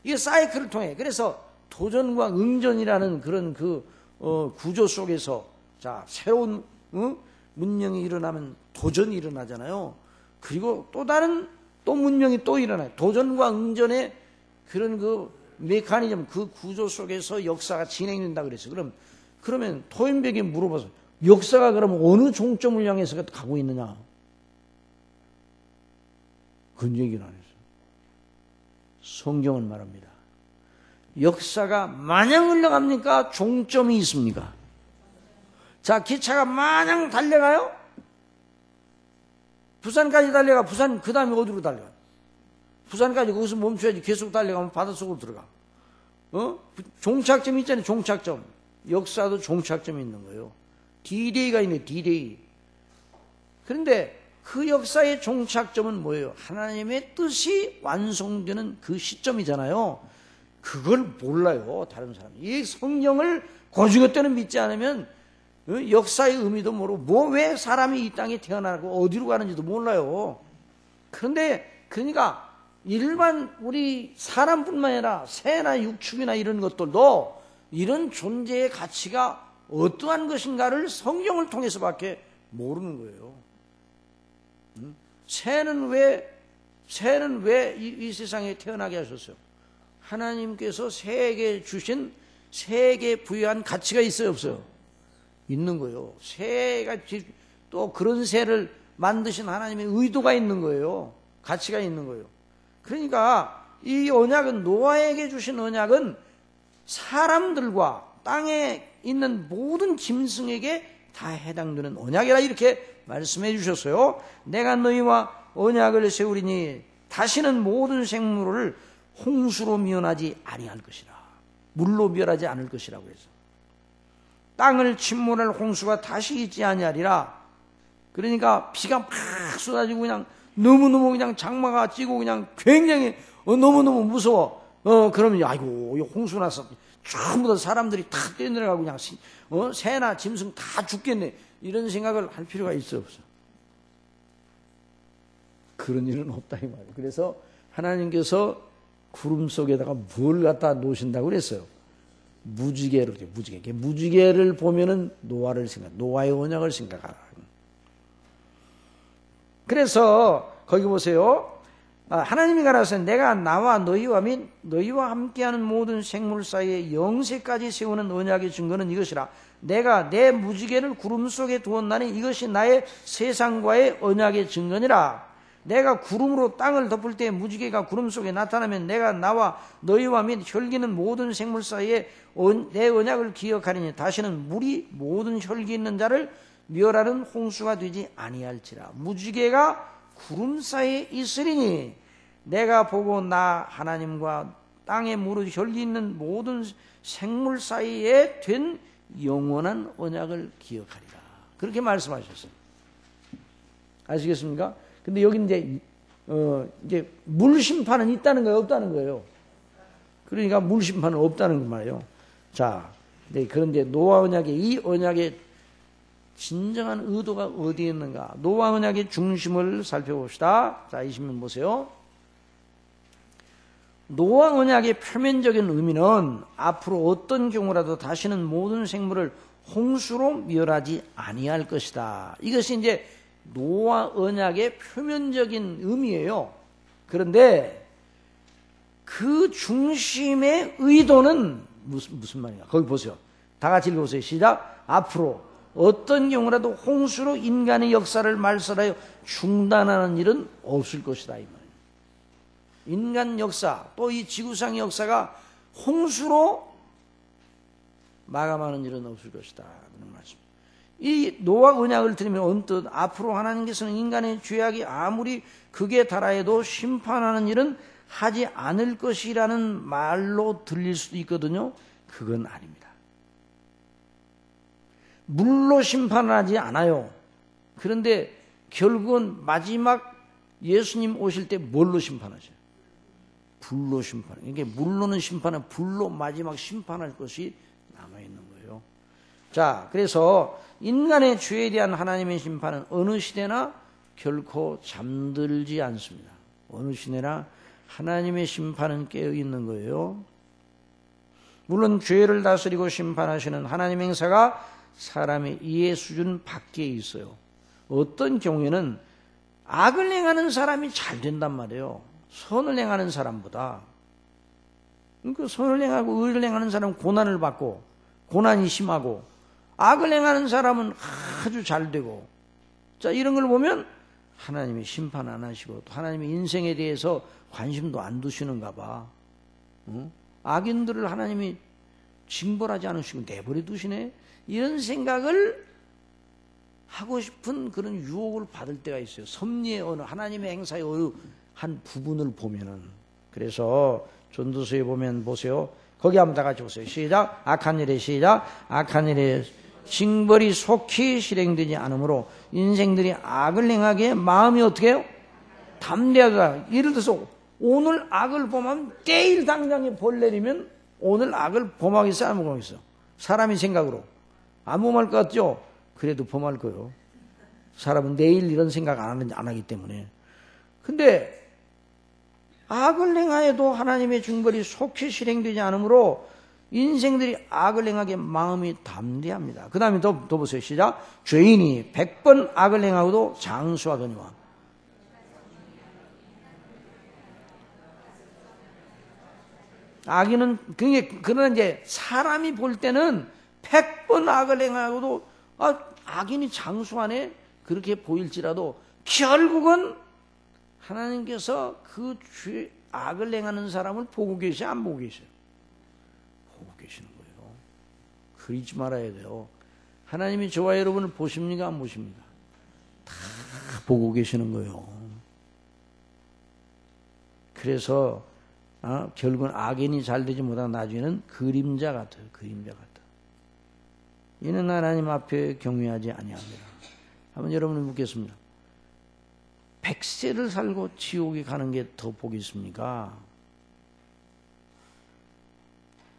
S1: 이게 사이클을 통해. 그래서 도전과 응전이라는 그런 구조 속에서 자 새로운 문명이 일어나면 도전이 일어나잖아요. 그리고 또 문명이 또 일어나요. 도전과 응전의 그런 메커니즘, 그 구조 속에서 역사가 진행된다 그랬어요. 그러면 토인백이 물어봐서 역사가 그러면 어느 종점을 향해서 가고 있느냐? 그런 얘기는 안 했어요. 성경은 말합니다. 역사가 마냥 흘러갑니까? 종점이 있습니까? 자, 기차가 마냥 달려가요? 부산까지 달려가. 부산 그 다음에 어디로 달려가? 부산까지 거기서 멈춰야지. 계속 달려가면 바닷속으로 들어가. 종착점이 있잖아요. 종착점. 역사도 종착점이 있는 거예요. D-Day가 있네. D-Day. 그런데 그 역사의 종착점은 뭐예요? 하나님의 뜻이 완성되는 그 시점이잖아요. 그걸 몰라요. 다른 사람이. 이 성경을 고지것대로 믿지 않으면 역사의 의미도 모르고 왜 사람이 이 땅에 태어나고 어디로 가는지도 몰라요. 그러니까 일반 우리 사람뿐만 아니라 새나 육축이나 이런 것들도 이런 존재의 가치가 어떠한 것인가를 성경을 통해서밖에 모르는 거예요. 새는 왜 이 세상에 태어나게 하셨어요? 하나님께서 새에게 주신, 새에게 부여한 가치가 있어요, 없어요? 있는 거예요. 새가 또 그런 새를 만드신 하나님의 의도가 있는 거예요. 가치가 있는 거예요. 그러니까 이 언약은, 노아에게 주신 언약은 사람들과 땅에 있는 모든 짐승에게 다 해당되는 언약이라 이렇게 말씀해 주셨어요. 내가 너희와 언약을 세우리니 다시는 모든 생물을 홍수로 멸하지 아니할 것이라. 물로 멸하지 않을 것이라고 해서. 땅을 침몰할 홍수가 다시 있지 아니하리라. 그러니까 비가 막 쏟아지고 그냥 너무너무 그냥 장마가 찌고 그냥 굉장히 너무너무 무서워. 그러면 아이고 홍수 나서 전부 다 사람들이 다 뛰어내려가고 그냥 새나 짐승 다 죽겠네. 이런 생각을 할 필요가 있어 없어? 그런 일은 없다 이 말이에요. 그래서 하나님께서 구름 속에다가 뭘 갖다 놓으신다고 그랬어요? 무지개를. 무지개를 보면은 노아의 언약을 생각하라. 그래서 거기 보세요. 하나님이 가라사대 내가 나와 너희와 및 너희와 함께하는 모든 생물 사이에 영세까지 세우는 언약의 증거는 이것이라. 내가 내 무지개를 구름 속에 두었나니 이것이 나의 세상과의 언약의 증거니라. 내가 구름으로 땅을 덮을 때 무지개가 구름 속에 나타나면 내가 나와 너희와 및 혈기는 모든 생물 사이에 내 언약을 기억하리니 다시는 물이 모든 혈기 있는 자를 멸하는 홍수가 되지 아니할지라. 무지개가 구름 사이에 있으리니 내가 보고 나 하나님과 땅에 무릇 혈기 있는 모든 생물 사이에 된 영원한 언약을 기억하리라. 그렇게 말씀하셨어요. 아시겠습니까? 근데 여기 이제 물 심판은 있다는 거예요, 없다는 거예요? 그러니까 물 심판은 없다는 말이에요. 자, 네, 그런데 노아 언약의 이 언약의 진정한 의도가 어디에 있는가? 노아 언약의 중심을 살펴봅시다. 자, 20면 보세요. 노아 언약의 표면적인 의미는 앞으로 어떤 경우라도 다시는 모든 생물을 홍수로 멸하지 아니할 것이다. 이것이 이제 노아 언약의 표면적인 의미예요. 그런데 그 중심의 의도는 무슨 말이야? 거기 보세요. 다 같이 읽어보세요. 시작. 앞으로 어떤 경우라도 홍수로 인간의 역사를 말살하여 중단하는 일은 없을 것이다 이 말이에요. 인간 역사 또 이 지구상의 역사가 홍수로 마감하는 일은 없을 것이다 그런 말씀. 이 노아 언약을 들으면 언뜻 앞으로 하나님께서는 인간의 죄악이 아무리 극에 달하여도 심판하는 일은 하지 않을 것이라는 말로 들릴 수도 있거든요. 그건 아닙니다. 물로 심판하지 않아요. 그런데 결국은 마지막 예수님 오실 때 뭘로 심판하셔요? 불로 심판해요. 이게 물로는 심판은 불로 마지막 심판할 것이 남아있는 거예요. 자, 그래서 인간의 죄에 대한 하나님의 심판은 어느 시대나 결코 잠들지 않습니다. 어느 시대나 하나님의 심판은 깨어있는 거예요. 물론 죄를 다스리고 심판하시는 하나님의 행사가 사람의 이해 수준 밖에 있어요. 어떤 경우에는 악을 행하는 사람이 잘 된단 말이에요. 선을 행하는 사람보다. 그러니까 선을 행하고 의를 행하는 사람은 고난을 받고 고난이 심하고 악을 행하는 사람은 아주 잘 되고. 자, 이런 걸 보면 하나님이 심판 안 하시고 또 하나님의 인생에 대해서 관심도 안 두시는가 봐. 악인들을 하나님이 징벌하지 않으시고 내버려 두시네. 이런 생각을 하고 싶은 그런 유혹을 받을 때가 있어요. 섭리의 어느 하나님의 행사의 어느 한 부분을 보면은. 그래서 전도서에 보면 보세요. 거기 한번 다 같이 보세요. 시작. 악한 일에 시작. 악한 일에 징벌이 속히 실행되지 않으므로 인생들이 악을 행하기에 마음이 어떻게 해요? 담대하다. 예를 들어서 오늘 악을 범하면 내일 당장에 벌 내리면 오늘 악을 범하겠어 안 범하겠어? 사람이 생각으로 안 범할 것 같죠? 그래도 범할 거예요. 사람은 내일 이런 생각 안 하기 때문에. 근데 악을 행하여도 하나님의 징벌이 속히 실행되지 않으므로 인생들이 악을 행하기에 마음이 담대합니다. 그 다음에 더 보세요. 시작. 죄인이 100번 악을 행하고도 장수하거니와. 악인은 그러나 이제 사람이 볼 때는 100번 악을 행하고도 악인이 장수 안에 그렇게 보일지라도 결국은 하나님께서 그 악을 행하는 사람을 보고 계셔, 안 보고 계셔요? 보고 계시는 거예요. 그러지 말아야 돼요. 하나님이 저와 여러분을 보십니까, 안 보십니까? 다 보고 계시는 거예요. 그래서 결국은 악인이 잘 되지 못하고 나중에는 그림자 같아요. 그림자 같아. 이는 하나님 앞에 경외하지 아니합니다. 한번 여러분을 묻겠습니다. 100세를 살고 지옥에 가는 게 더 복이 있습니까?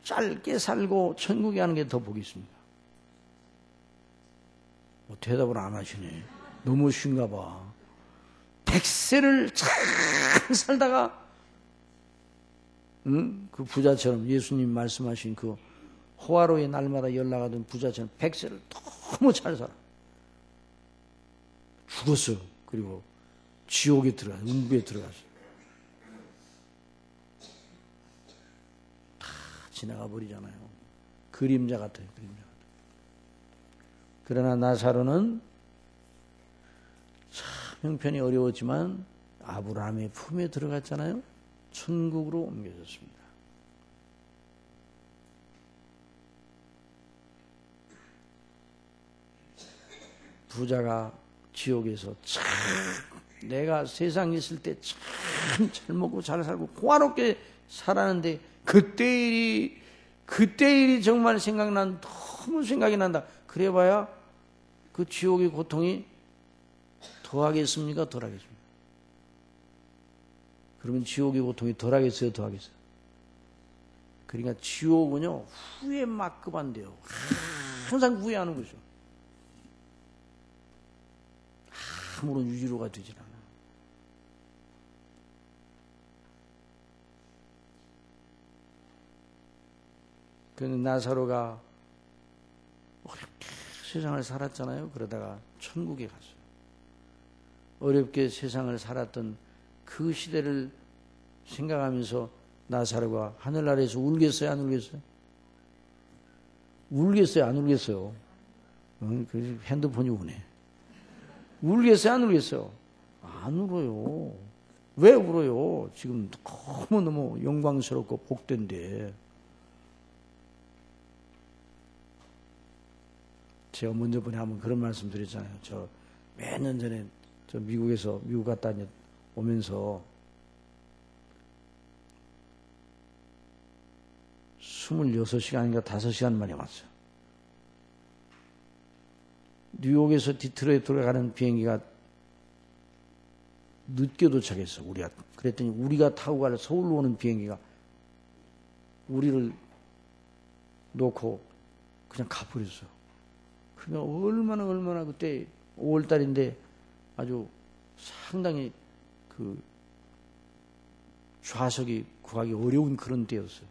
S1: 짧게 살고 천국에 가는 게 더 복이 있습니까? 뭐 대답을 안 하시네. 너무 쉬운가 봐. 100세를 잘 살다가 그 부자처럼 예수님 말씀하신 그 호화로의 날마다 연락하던 부자처럼 100세를 너무 잘 살아. 죽었어요. 그리고 지옥에 들어가서, 음부에 들어가서. 다 지나가 버리잖아요. 그림자 같아요. 그림자 같아요. 그러나 나사로는 참 형편이 어려웠지만 아브라함의 품에 들어갔잖아요. 천국으로 옮겨졌습니다. 부자가 지옥에서 참 내가 세상에 있을 때 참 잘 먹고 잘 살고 호화롭게 살았는데 그때 일이 정말 너무 생각이 난다. 그래봐야 그 지옥의 고통이 더하겠습니까? 덜하겠습니까? 그러면 지옥의 고통이 덜하겠어요? 더하겠어요? 그러니까 지옥은요 후회 막급한데요. 항상 후회하는 거죠. 아무런 유지로가 되질 않아. 그런데 나사로가 어렵게 세상을 살았잖아요. 그러다가 천국에 갔어요. 어렵게 세상을 살았던 그 시대를 생각하면서 나사로가 하늘나라에서 울겠어요? 안 울겠어요? 울겠어요? 안 울겠어요? 그 핸드폰이 우네. 울겠어요? 안 울겠어요? 안 울어요. 왜 울어요? 지금 너무너무 영광스럽고 복된데. 제가 먼저 번에 한번 그런 말씀 드렸잖아요. 저 몇 년 전에 저 미국 갔다 오면서 26시간인가 5시간 만에 왔어요. 뉴욕에서 디트로이트로 가는 비행기가 늦게 도착했어. 그랬더니 우리가 타고 갈 서울로 오는 비행기가 우리를 놓고 그냥 가버렸어. 그러니까 얼마나 그때 5월달인데 아주 상당히 그 좌석이 구하기 어려운 그런 때였어요.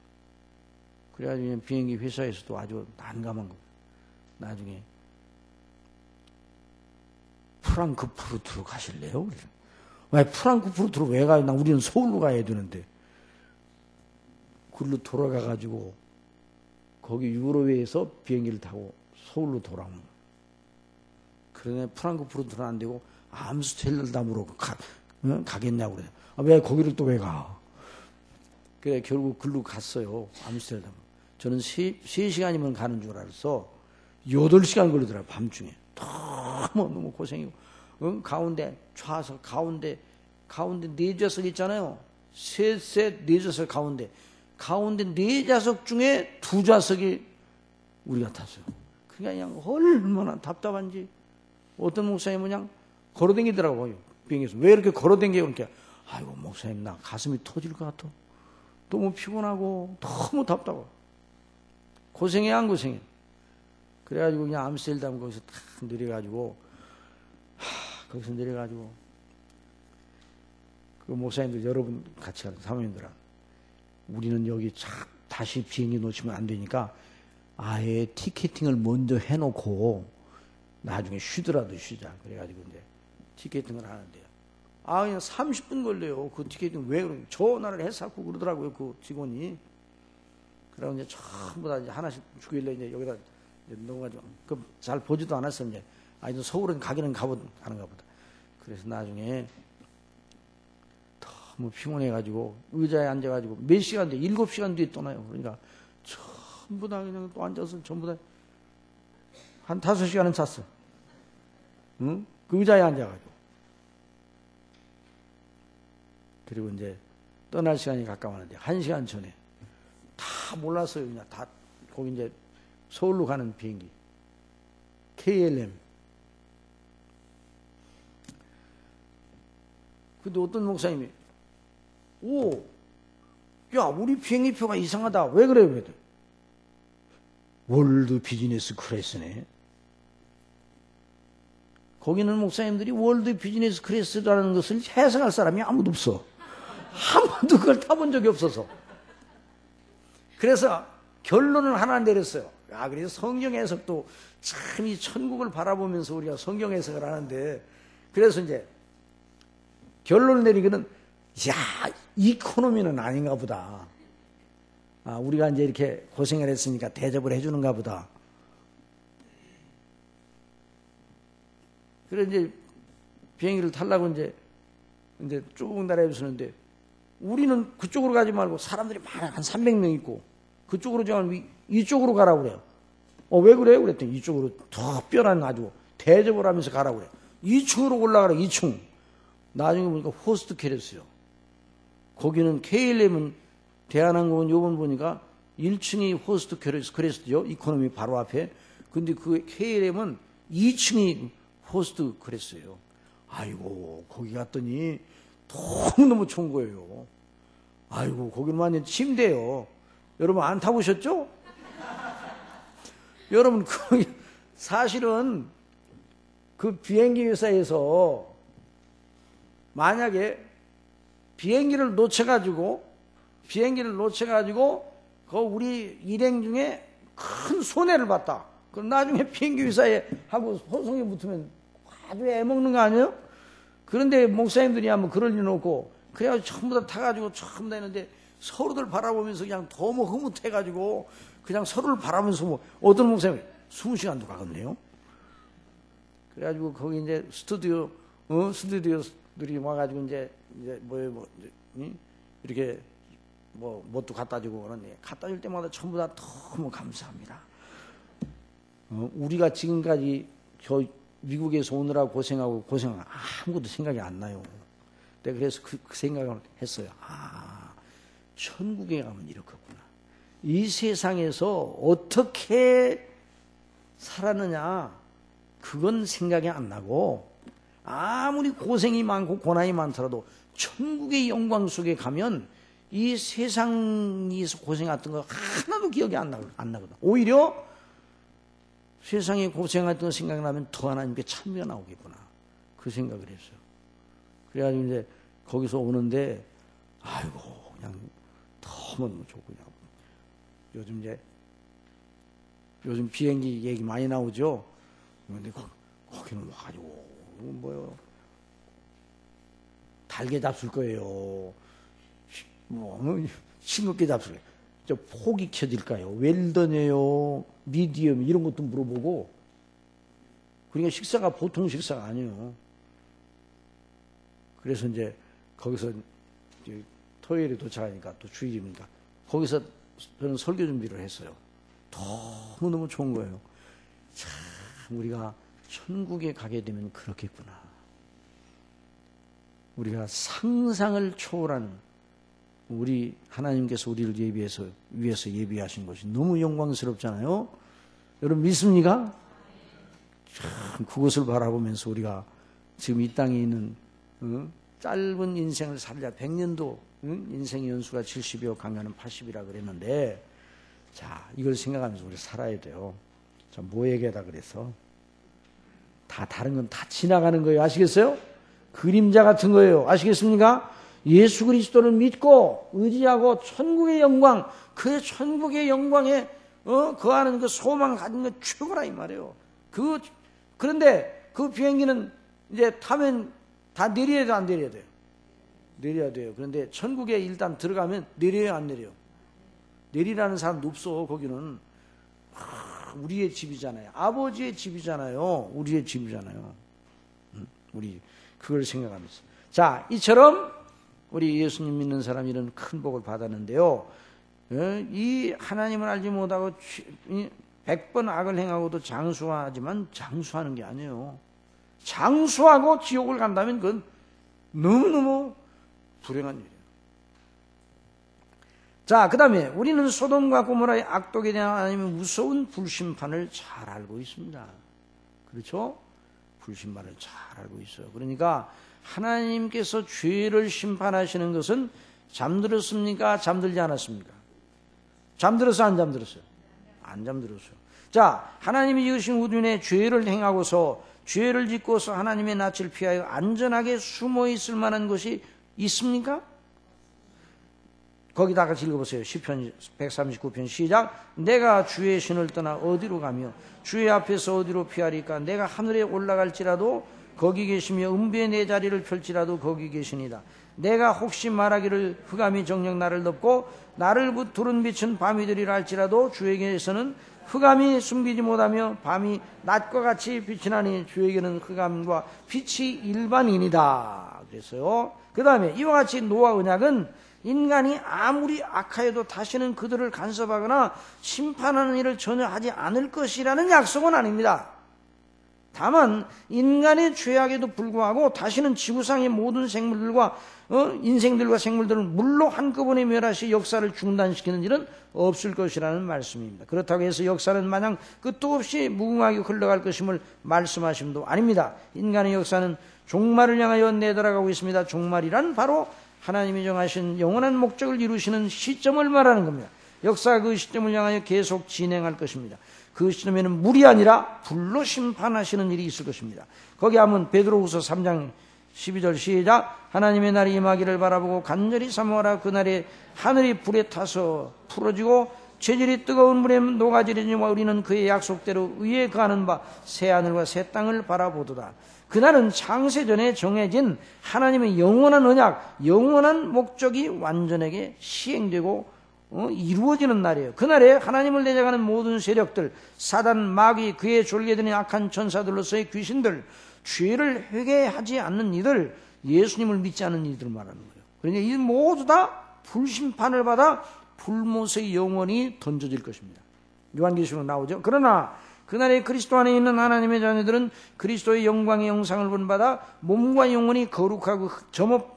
S1: 그래가지고 비행기 회사에서도 아주 난감한 거예요. 나중에 프랑크푸르트로 가실래요? 왜 프랑크푸르트로 왜 가요? 우리는 서울로 가야 되는데. 그걸로 돌아가가지고 거기 유로웨에서 비행기를 타고 서울로 돌아오는 거예요. 그러네 프랑크푸르트는 안 되고 암스테르담으로 가겠냐고 그래요. 왜 거기를 또 왜 가? 그래 결국 글로 갔어요. 암스테르담. 저는 3시간이면 가는 줄 알았어. 8시간 걸리더라고요. 밤중에. 너무 고생이고. 가운데 좌석 가운데 4좌석 있잖아요. 셋 4좌석 가운데 4좌석 중에 2좌석이 우리가 탔어요. 그냥 얼마나 답답한지. 어떤 목사님은 그냥 걸어다니더라고요. 비행기에서. 왜 이렇게 걸어다녀요? 그러니까 아이고 목사님 나 가슴이 터질 것 같아. 너무 피곤하고 너무 답답하고 고생해 안 고생해. 그래가지고 그냥 암스테르담 거기서 딱 내려가지고 그 목사님들 여러분 같이 가는 사모님들아 우리는 여기 다시 비행기 놓치면 안 되니까 아예 티켓팅을 먼저 해놓고 나중에 쉬더라도 쉬자. 그래가지고 이제 티켓팅을 하는데요. 그냥 30분 걸려요. 그 티켓팅 왜 그러냐. 전화를 해서 그러더라고요. 그 직원이. 그러고 이제 전부 다 이제 하나씩 주길래 이제 여기다 넣어가지고, 잘 보지도 않았어, 이제. 이제 서울은 가기는 가는가 보다. 그래서 나중에 너무 피곤해가지고 의자에 앉아가지고 몇 시간 뒤에, 7시간 뒤에 떠나요. 그러니까 전부 다 그냥 또 앉아서 전부 다 한 5시간은 잤어. 응? 그 의자에 앉아가지고. 그리고 이제 떠날 시간이 가까웠는데 1시간 전에 다 몰랐어요. 그냥 다 거기 이제 서울로 가는 비행기 KLM. 근데 어떤 목사님이 야, 우리 비행기표가 이상하다. 왜 그래요? 그래도 월드 비즈니스 클래스네. 거기는 목사님들이 월드 비즈니스 클래스라는 것을 해석할 사람이 아무도 없어. 한 번도 그걸 타본 적이 없어서. 그래서 결론을 하나 내렸어요. 그래서 성경 해석도 참 이 천국을 바라보면서 우리가 성경 해석을 하는데, 그래서 이제 결론을 내리기는, 이코노미는 아닌가 보다. 우리가 이제 이렇게 고생을 했으니까 대접을 해주는가 보다. 그래 이제 비행기를 타려고 이제 쭉 날아주시는데, 우리는 그쪽으로 가지 말고 사람들이 많아, 한 300명 있고, 그쪽으로 정하면 이쪽으로 가라고 그래요. 왜 그래요? 그랬더니 이쪽으로 특별한 아주 대접을 하면서 가라고 그래요. 2층으로 올라가라, 2층. 나중에 보니까 호스트 캐리어스요. 거기는 KLM은 대한항공은 요번 보니까 1층이 호스트 클래스죠. 이코노미 바로 앞에. 근데 그 KLM은 2층이 호스트 클래스예요. 아이고, 거기 갔더니 너무너무 좋은 거예요. 아이고, 거기는 완전 침대예요. 여러분 안 타보셨죠? 여러분, 사실은 그 비행기 회사에서 만약에 비행기를 놓쳐가지고 그 우리 일행 중에 큰 손해를 봤다. 그럼 나중에 비행기 회사에 하고 소송에 붙으면 아주 애먹는 거 아니에요? 그런데 목사님들이 한번 그럴 일 없고, 그래가지고 전부 다 타가지고 전부 다 했는데 서로들 바라보면서 그냥 너무 흐뭇해가지고 그냥 서로를 바라보면서 어떤 목사님이 20시간도 가겠네요. 그래가지고 거기 이제 스튜디오들이 와가지고 이제 이렇게 뭣도 갖다 주고 그러는데, 갖다 줄 때마다 전부 다 너무 감사합니다. 우리가 지금까지 저 미국에서 오느라고 고생하고 아무것도 생각이 안 나요. 내가 그래서 그 생각을 했어요. 천국에 가면 이렇겠구나. 이 세상에서 어떻게 살았느냐, 그건 생각이 안 나고, 아무리 고생이 많고 고난이 많더라도 천국의 영광 속에 가면 이 세상에서 고생했던 거 하나도 기억이 안 나거든. 오히려 세상에 고생했던 거 생각나면 더 하나님께 찬미가 나오겠구나, 그 생각을 했어요. 그래가지고 이제 거기서 오는데 아이고 그냥 너무너무 좋고, 그냥 요즘 비행기 얘기 많이 나오죠. 근데 거기는 와가지고 달게 잡술 거예요. 싱겁게 잡술 거예요. 저 폭이 켜질까요? 웰던이에요? 미디엄? 이런 것도 물어보고. 그러니까 식사가 보통 식사가 아니에요. 그래서 이제 거기서 토요일에 도착하니까 또 주일이니까 거기서 저는 설교 준비를 했어요. 너무너무 좋은 거예요. 참 우리가 천국에 가게 되면 그렇겠구나. 우리가 상상을 초월한, 우리 하나님께서 우리를 위해서 예비하신 것이 너무 영광스럽잖아요. 여러분 믿습니까? 참 그것을 바라보면서 우리가 지금 이 땅에 있는 짧은 인생을 살자. 100년도 인생의 연수가 70이요 강연은 80이라 그랬는데, 자 이걸 생각하면서 우리 살아야 돼요. 자 뭐 얘기하다 그래서 다 다른 건 다 지나가는 거예요. 아시겠어요? 그림자 같은 거예요. 아시겠습니까? 예수 그리스도를 믿고 의지하고 천국의 영광, 그 천국의 영광에 거하는 그 소망 가진 게 최고라 이 말이에요. 그런데 그 비행기는 이제 타면 다 내려야 돼, 안 내려야 돼요? 내려야 돼요. 그런데 천국에 일단 들어가면 내려요, 안 내려요? 내리라는 사람도 없어. 거기는 우리의 집이잖아요. 아버지의 집이잖아요. 우리의 집이잖아요. 우리 그걸 생각하면서. 자, 이처럼 우리 예수님 믿는 사람이 이런 큰 복을 받았는데요. 이 하나님을 알지 못하고 100번 악을 행하고도 장수하지만 장수하는 게 아니에요. 장수하고 지옥을 간다면 그건 너무너무 불행한 일이에요. 자, 그 다음에 우리는 소돔과 고모라의 악독에 대한 하나님의 무서운 불심판을 잘 알고 있습니다. 그렇죠? 불심판을 잘 알고 있어요. 그러니까 하나님께서 죄를 심판하시는 것은 잠들었습니까? 잠들지 않았습니까? 잠들었어요? 안 잠들었어요? 안 잠들었어요. 자, 하나님이 지으신 우주인의 죄를 행하고서 죄를 짓고서 하나님의 낯을 피하여 안전하게 숨어 있을 만한 것이 있습니까? 거기 다 같이 읽어보세요. 시편 139편 시작. 내가 주의 신을 떠나 어디로 가며 주의 앞에서 어디로 피하리까? 내가 하늘에 올라갈지라도 거기 계시며 음부에 내 자리를 펼지라도 거기 계시니다. 내가 혹시 말하기를 흑암이 정녕 나를 덮고 나를 두른 빛은 밤이 되리라 할지라도 주에게서는 흑암이 숨기지 못하며 밤이 낮과 같이 빛이 나니 주에게는 흑암과 빛이 일반인이다. 그랬어요. 그 다음에 이와 같이 노아 언약은 인간이 아무리 악하여도 다시는 그들을 간섭하거나 심판하는 일을 전혀 하지 않을 것이라는 약속은 아닙니다. 다만 인간의 죄악에도 불구하고 다시는 지구상의 모든 생물들과 인생들과 생물들을 물로 한꺼번에 멸하시 역사를 중단시키는 일은 없을 것이라는 말씀입니다. 그렇다고 해서 역사는 마냥 끝도 없이 무궁하게 흘러갈 것임을 말씀하심도 아닙니다. 인간의 역사는 종말을 향하여 내달아가고 있습니다. 종말이란 바로 하나님이 정하신 영원한 목적을 이루시는 시점을 말하는 겁니다. 역사가 그 시점을 향하여 계속 진행할 것입니다. 그 시점에는 물이 아니라 불로 심판하시는 일이 있을 것입니다. 거기 하면 베드로후서 3장 12절 시작. 하나님의 날이 임하기를 바라보고 간절히 사모하라. 그날에 하늘이 불에 타서 풀어지고 재질이 뜨거운 물에 녹아지리니와 우리는 그의 약속대로 의에 거하는 바 새하늘과 새 땅을 바라보도다. 그날은 창세전에 정해진 하나님의 영원한 언약, 영원한 목적이 완전하게 시행되고 이루어지는 날이에요. 그날에 하나님을 내적하는 모든 세력들, 사단, 마귀, 그의 졸개되는 악한 천사들로서의 귀신들, 죄를 회개하지 않는 이들, 예수님을 믿지 않는 이들을 말하는 거예요. 그러니까 이 모두 다 불심판을 받아 불못의 영원히 던져질 것입니다. 요한계시록 나오죠. 그러나 그날에 그리스도 안에 있는 하나님의 자녀들은 그리스도의 영광의 형상을 본받아 몸과 영혼이 거룩하고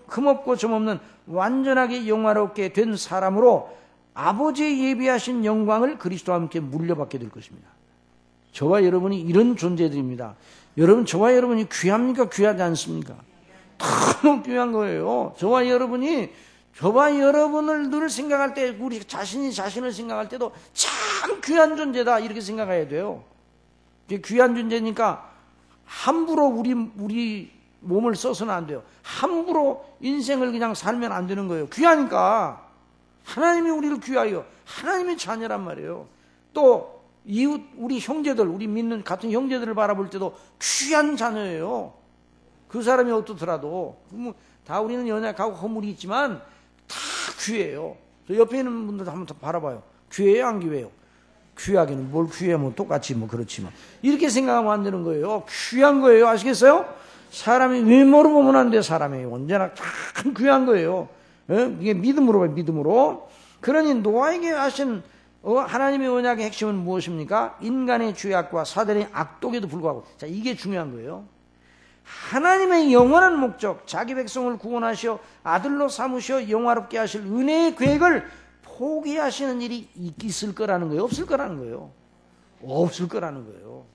S1: 흠없고 점없는 완전하게 영화롭게 된 사람으로 아버지의 예비하신 영광을 그리스도와 함께 물려받게 될 것입니다. 저와 여러분이 이런 존재들입니다. 여러분, 저와 여러분이 귀합니까? 귀하지 않습니까? 너무 귀한 거예요. 저와 여러분을 늘 생각할 때, 우리 자신을 생각할 때도 참 귀한 존재다, 이렇게 생각해야 돼요. 귀한 존재니까 함부로 우리 몸을 써서는 안 돼요. 함부로 인생을 그냥 살면 안 되는 거예요. 귀하니까. 하나님이 우리를 귀하여 하나님의 자녀란 말이에요. 또 이웃, 우리 형제들, 우리 믿는 같은 형제들을 바라볼 때도 귀한 자녀예요. 그 사람이 어떻더라도 다 우리는 연약하고 허물이 있지만 다 귀해요. 저 옆에 있는 분들 한번 바라봐요. 귀해요, 안 귀해요? 귀하기는 뭘 귀해, 뭐 똑같이 뭐 그렇지만 이렇게 생각하면 안 되는 거예요. 귀한 거예요. 아시겠어요? 사람이 외모로 보면 안 돼. 사람이 언제나 참 귀한 거예요. 이게 믿음으로 봐요. 믿음으로. 그러니 노아에게 하신 하나님의 언약의 핵심은 무엇입니까? 인간의 죄악과 사단의 악독에도 불구하고. 자, 이게 중요한 거예요. 하나님의 영원한 목적, 자기 백성을 구원하시어 아들로 삼으시어 영화롭게 하실 은혜의 계획을 포기하시는 일이 있을 거라는 거예요? 없을 거라는 거예요? 없을 거라는 거예요.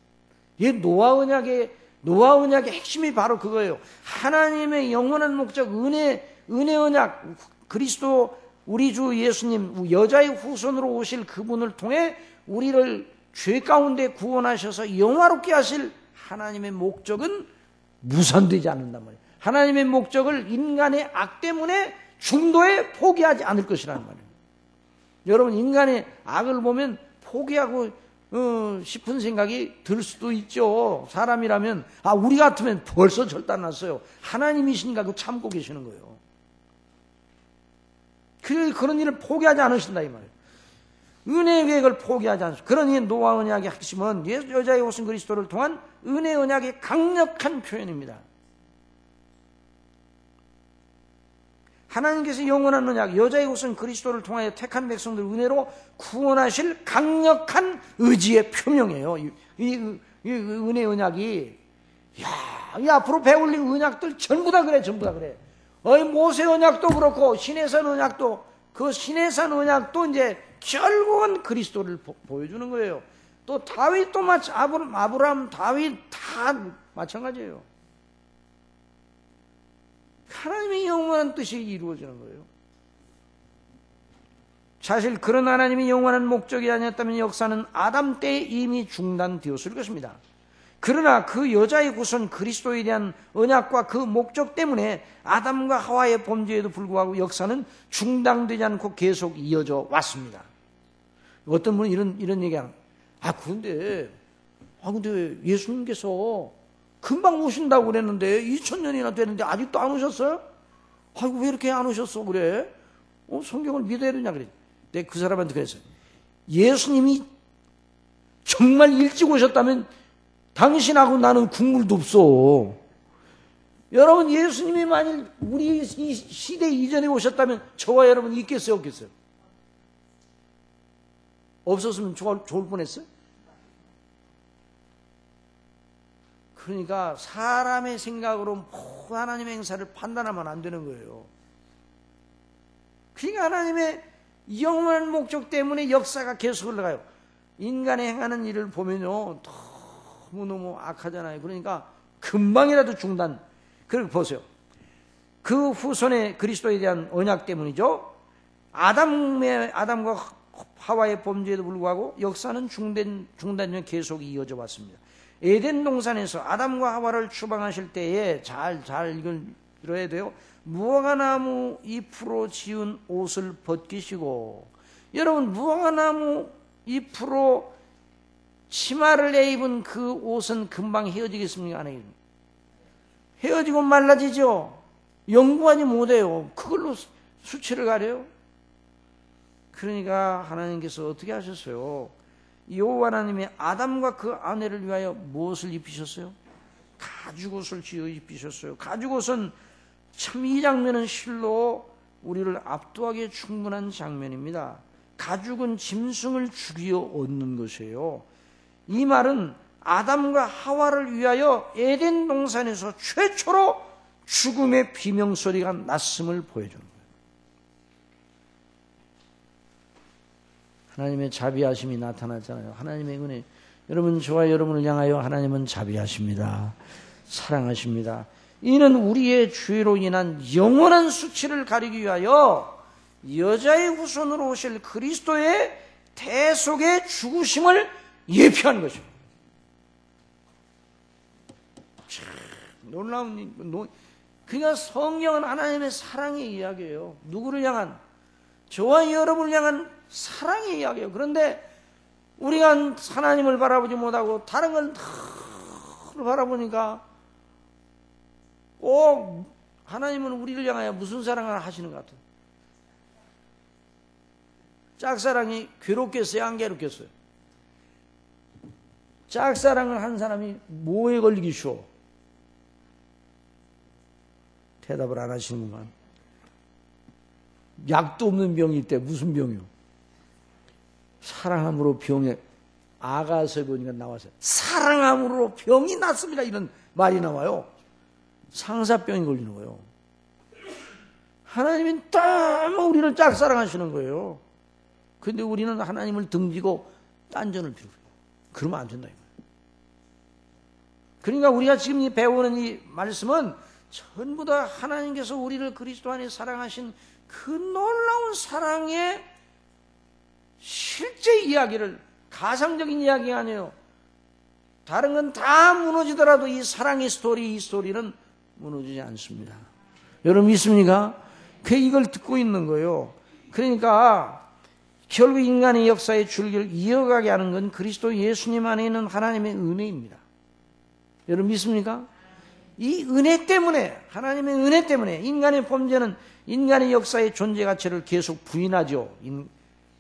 S1: 이 노아 언약의 핵심이 바로 그거예요. 하나님의 영원한 목적, 은혜 언약, 그리스도 우리 주 예수님, 여자의 후손으로 오실 그분을 통해 우리를 죄 가운데 구원하셔서 영화롭게 하실 하나님의 목적은 무산되지 않는단 말이에요. 하나님의 목적을 인간의 악 때문에 중도에 포기하지 않을 것이라는 말이에요. 여러분, 인간의 악을 보면 포기하고 싶은 생각이 들 수도 있죠. 사람이라면 우리 같으면 벌써 절단났어요. 하나님이신가 그 참고 계시는 거예요. 그런 일을 포기하지 않으신다 이 말이에요. 은혜의 계획을 포기하지 않습니다. 그러니 노아 언약의 핵심은 여자의 오신 그리스도를 통한 은혜 언약의 강력한 표현입니다. 하나님께서 영원한 언약, 여자의 오신 그리스도를 통하여 택한 백성들 은혜로 구원하실 강력한 의지의 표명이에요. 이 은혜 언약이, 이 앞으로 배울 언약들 전부 다 그래, 전부 다 그래. 모세 언약도 그렇고, 시내산 언약도, 그 시내산 언약도 이제 결국은 그리스도를 보여주는 거예요. 또 다윗도 아브라함, 다윗 다 마찬가지예요. 하나님의 영원한 뜻이 이루어지는 거예요. 사실 그런 하나님이 영원한 목적이 아니었다면 역사는 아담 때에 이미 중단되었을 것입니다. 그러나 그 여자의 구선 그리스도에 대한 언약과 그 목적 때문에 아담과 하와의 범죄에도 불구하고 역사는 중단되지 않고 계속 이어져 왔습니다. 어떤 분은 이런 얘기하는, 근데 예수님께서 금방 오신다고 그랬는데 2000년이나 됐는데 아직도 안 오셨어요? 왜 이렇게 안 오셨어 그래? 성경을 믿어야 되냐 그래. 내가 그 사람한테 그랬어요. 예수님이 정말 일찍 오셨다면 당신하고 나는 국물도 없어. 여러분, 예수님이 만일 우리 이 시대 이전에 오셨다면 저와 여러분 있겠어요, 없겠어요? 없었으면 좋을 뻔했어요? 그러니까 사람의 생각으로 하나님의 행사를 판단하면 안 되는 거예요. 그러니까 하나님의 영원한 목적 때문에 역사가 계속 흘러가요. 인간의 행하는 일을 보면요, 너무너무 악하잖아요. 그러니까 금방이라도 중단. 그리고 보세요. 그 후손의 그리스도에 대한 언약 때문이죠. 아담과 하와의 범죄에도 불구하고 역사는 중단전 계속 이어져 왔습니다. 에덴 동산에서 아담과 하와를 추방하실 때에 잘 읽어야 돼요. 무화과나무 잎으로 지은 옷을 벗기시고, 여러분, 무화과나무 잎으로 치마를 내입은 그 옷은 금방 헤어지겠습니까? 안 헤어집니까? 헤어지고 말라지죠. 연구하지 못해요. 그걸로 수치를 가려요. 그러니까 하나님께서 어떻게 하셨어요? 여호와 하나님이 아담과 그 아내를 위하여 무엇을 입히셨어요? 가죽옷을 지어 입히셨어요. 가죽옷은 참 이 장면은 실로 우리를 압도하기에 충분한 장면입니다. 가죽은 짐승을 죽여 얻는 것이에요. 이 말은 아담과 하와를 위하여 에덴 동산에서 최초로 죽음의 비명소리가 났음을 보여주는 거예요. 하나님의 자비하심이 나타났잖아요. 하나님의 은혜. 여러분, 저와 여러분을 향하여 하나님은 자비하십니다. 사랑하십니다. 이는 우리의 죄로 인한 영원한 수치를 가리기 위하여 여자의 후손으로 오실 그리스도의 대속의 죽으심을 예표하는 것입니다. 참 놀라운, 그러니까 성경은 하나님의 사랑의 이야기예요. 누구를 향한? 저와 여러분을 향한 사랑의 이야기예요. 그런데 우리가 하나님을 바라보지 못하고 다른 걸 바라보니까 꼭 하나님은 우리를 향하여 무슨 사랑을 하시는 것 같아요? 짝사랑이 괴롭겠어요? 안 괴롭겠어요? 짝사랑을 한 사람이 뭐에 걸리기 쉬워? 대답을 안 하시는구만. 약도 없는 병이 있대. 무슨 병이요? 사랑함으로 병에, 아가서 보니까 나와서 사랑함으로 병이 났습니다. 이런 말이 나와요. 상사병이 걸리는 거예요. 하나님이 너무 우리를 짝사랑하시는 거예요. 근데 우리는 하나님을 등지고 딴전을 피우고, 그러면 안 된다. 그러니까 우리가 지금 배우는 이 말씀은 전부 다 하나님께서 우리를 그리스도 안에 사랑하신 그 놀라운 사랑의 실제 이야기를, 가상적인 이야기가 아니에요. 다른 건 다 무너지더라도 이 사랑의 스토리, 이 스토리는 무너지지 않습니다. 여러분 믿습니까? 이걸 듣고 있는 거예요. 그러니까 결국 인간의 역사의 줄기를 이어가게 하는 건 그리스도 예수님 안에 있는 하나님의 은혜입니다. 여러분 믿습니까? 이 은혜 때문에, 하나님의 은혜 때문에 인간의 범죄는 인간의 역사의 존재 가치를 계속 부인하죠.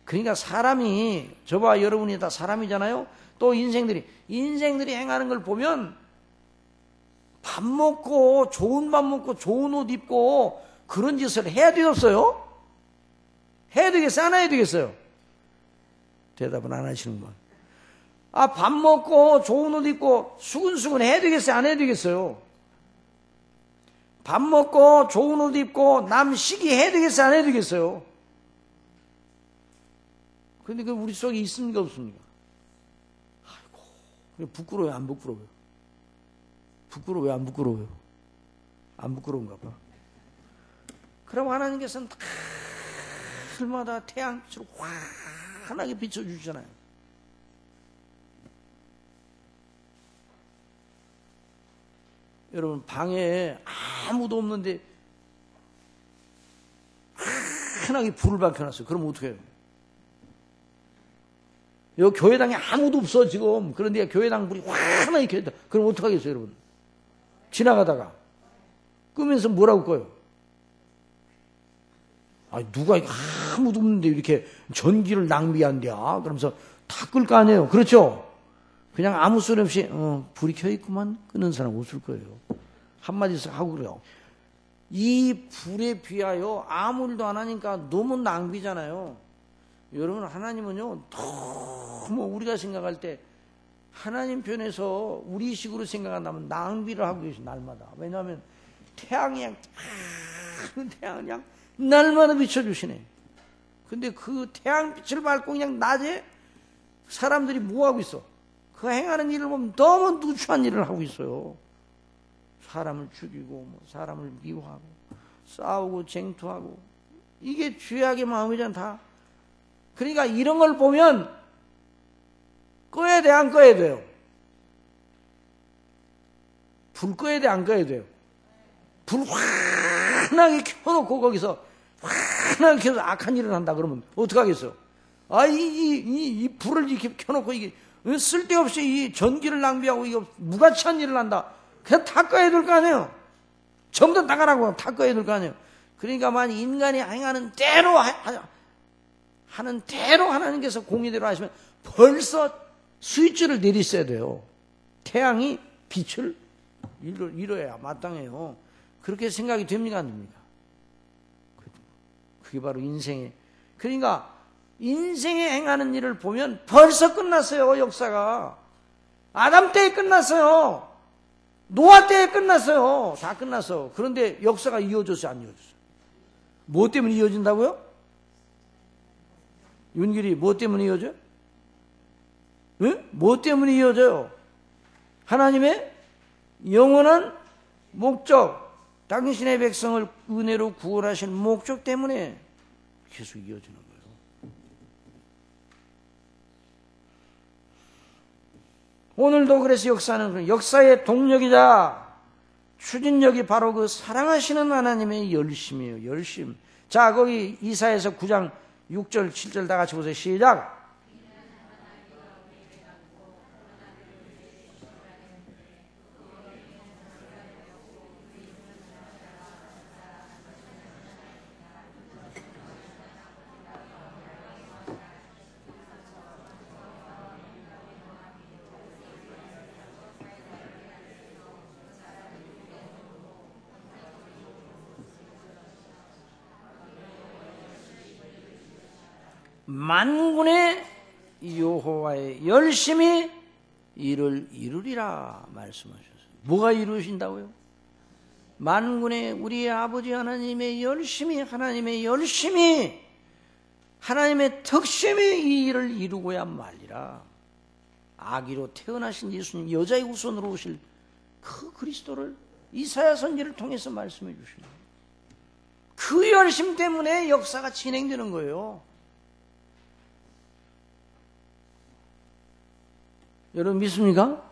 S1: 그러니까 사람이, 저와 여러분이 다 사람이잖아요. 또 인생들이 행하는 걸 보면 밥 먹고 좋은 밥 먹고 좋은 옷 입고 그런 짓을 해야 되겠어요? 해야 되겠어요? 안 해야 되겠어요? 대답은 안 하시는구만. 밥 먹고 좋은 옷 입고 수근수근 해야 되겠어요? 안 해야 되겠어요? 밥 먹고 좋은 옷 입고 남 시기 해야 되겠어요? 안 해야 되겠어요? 근데 그 우리 속에 있습니까? 없습니까? 아이고, 부끄러워요? 안 부끄러워요? 부끄러워요? 안 부끄러워요? 안 부끄러운가 봐. 그럼 하나님께서는 달마다 태양빛으로 환하게 비춰주시잖아요. 여러분, 방에 아무도 없는데 환하게 불을 밝혀놨어요. 그럼 어떻게 해요? 여기 교회당에 아무도 없어 지금. 그런데 교회당 불이 환하게 켜있다. 그럼 어떡하겠어요 여러분? 지나가다가 끄면서 뭐라고 꺼요? 누가 아무도 없는데 이렇게 전기를 낭비한대야. 그러면서 다 끌 거 아니에요. 그렇죠? 그냥 아무 소리 없이 불이 켜있구만 끄는 사람 없을 거예요. 한마디씩 하고 그래요. 이 불에 비하여 아무 일도 안 하니까 너무 낭비잖아요. 여러분, 하나님은요 너무 우리가 생각할 때 하나님 편에서 우리식으로 생각한다면 낭비를 하고 계신 날마다. 왜냐하면 태양이 태양을 그냥 날마다 비춰주시네. 근데 그 태양빛을 밟고 그냥 낮에 사람들이 뭐하고 있어? 그 행하는 일을 보면 너무 누추한 일을 하고 있어요. 사람을 죽이고 사람을 미워하고 싸우고 쟁투하고. 이게 죄악의 마음이잖아 다. 그러니까 이런 걸 보면 꺼야 돼, 안 꺼야 돼요? 불 꺼야 돼, 안 꺼야 돼요? 불 환하게 켜놓고 거기서 환하게 켜서 악한 일을 한다 그러면 어떡하겠어요? 이 불을 이렇게 켜놓고 이게 쓸데없이 이 전기를 낭비하고 이거 무가치한 일을 한다. 그냥 다 꺼야 될 거 아니에요? 전부 다 나가라고 다 꺼야 될 거 아니에요? 그러니까 만약 인간이 행하는 대로 하는 대로 하나님께서 공의대로 하시면 벌써 스위치를 내리셔야 돼요. 태양이 빛을 잃어야 마땅해요. 그렇게 생각이 됩니까? 안 됩니까? 그게 바로 인생의, 그러니까 인생에 행하는 일을 보면 벌써 끝났어요. 역사가 아담 때에 끝났어요. 노아 때에 끝났어요. 다 끝났어. 그런데 역사가 이어졌어요? 안 이어졌어요? 뭐 때문에 이어진다고요? 윤길이 뭐 때문에 이어져요? 응? 뭐 때문에 이어져요? 하나님의 영원한 목적, 당신의 백성을 은혜로 구원하실 목적 때문에 계속 이어지는 거예요. 오늘도 그래서 역사는 역사의 동력이자 추진력이 바로 그 사랑하시는 하나님의 열심이에요. 열심. 자, 거기 이사야서 9장 6절 7절 다 같이 보세요. 시작. 만군의 여호와의 열심히 이를 이루리라 말씀하셨어요. 뭐가 이루신다고요? 만군의 우리 아버지 하나님의 열심히, 하나님의 열심히, 하나님의 특심이 이 일을 이루고야 말리라. 아기로 태어나신 예수님, 여자의 후손으로 오실 그 그리스도를 이사야 선지를 통해서 말씀해 주시는 거예요. 그 열심 때문에 역사가 진행되는 거예요. 여러분 믿습니까?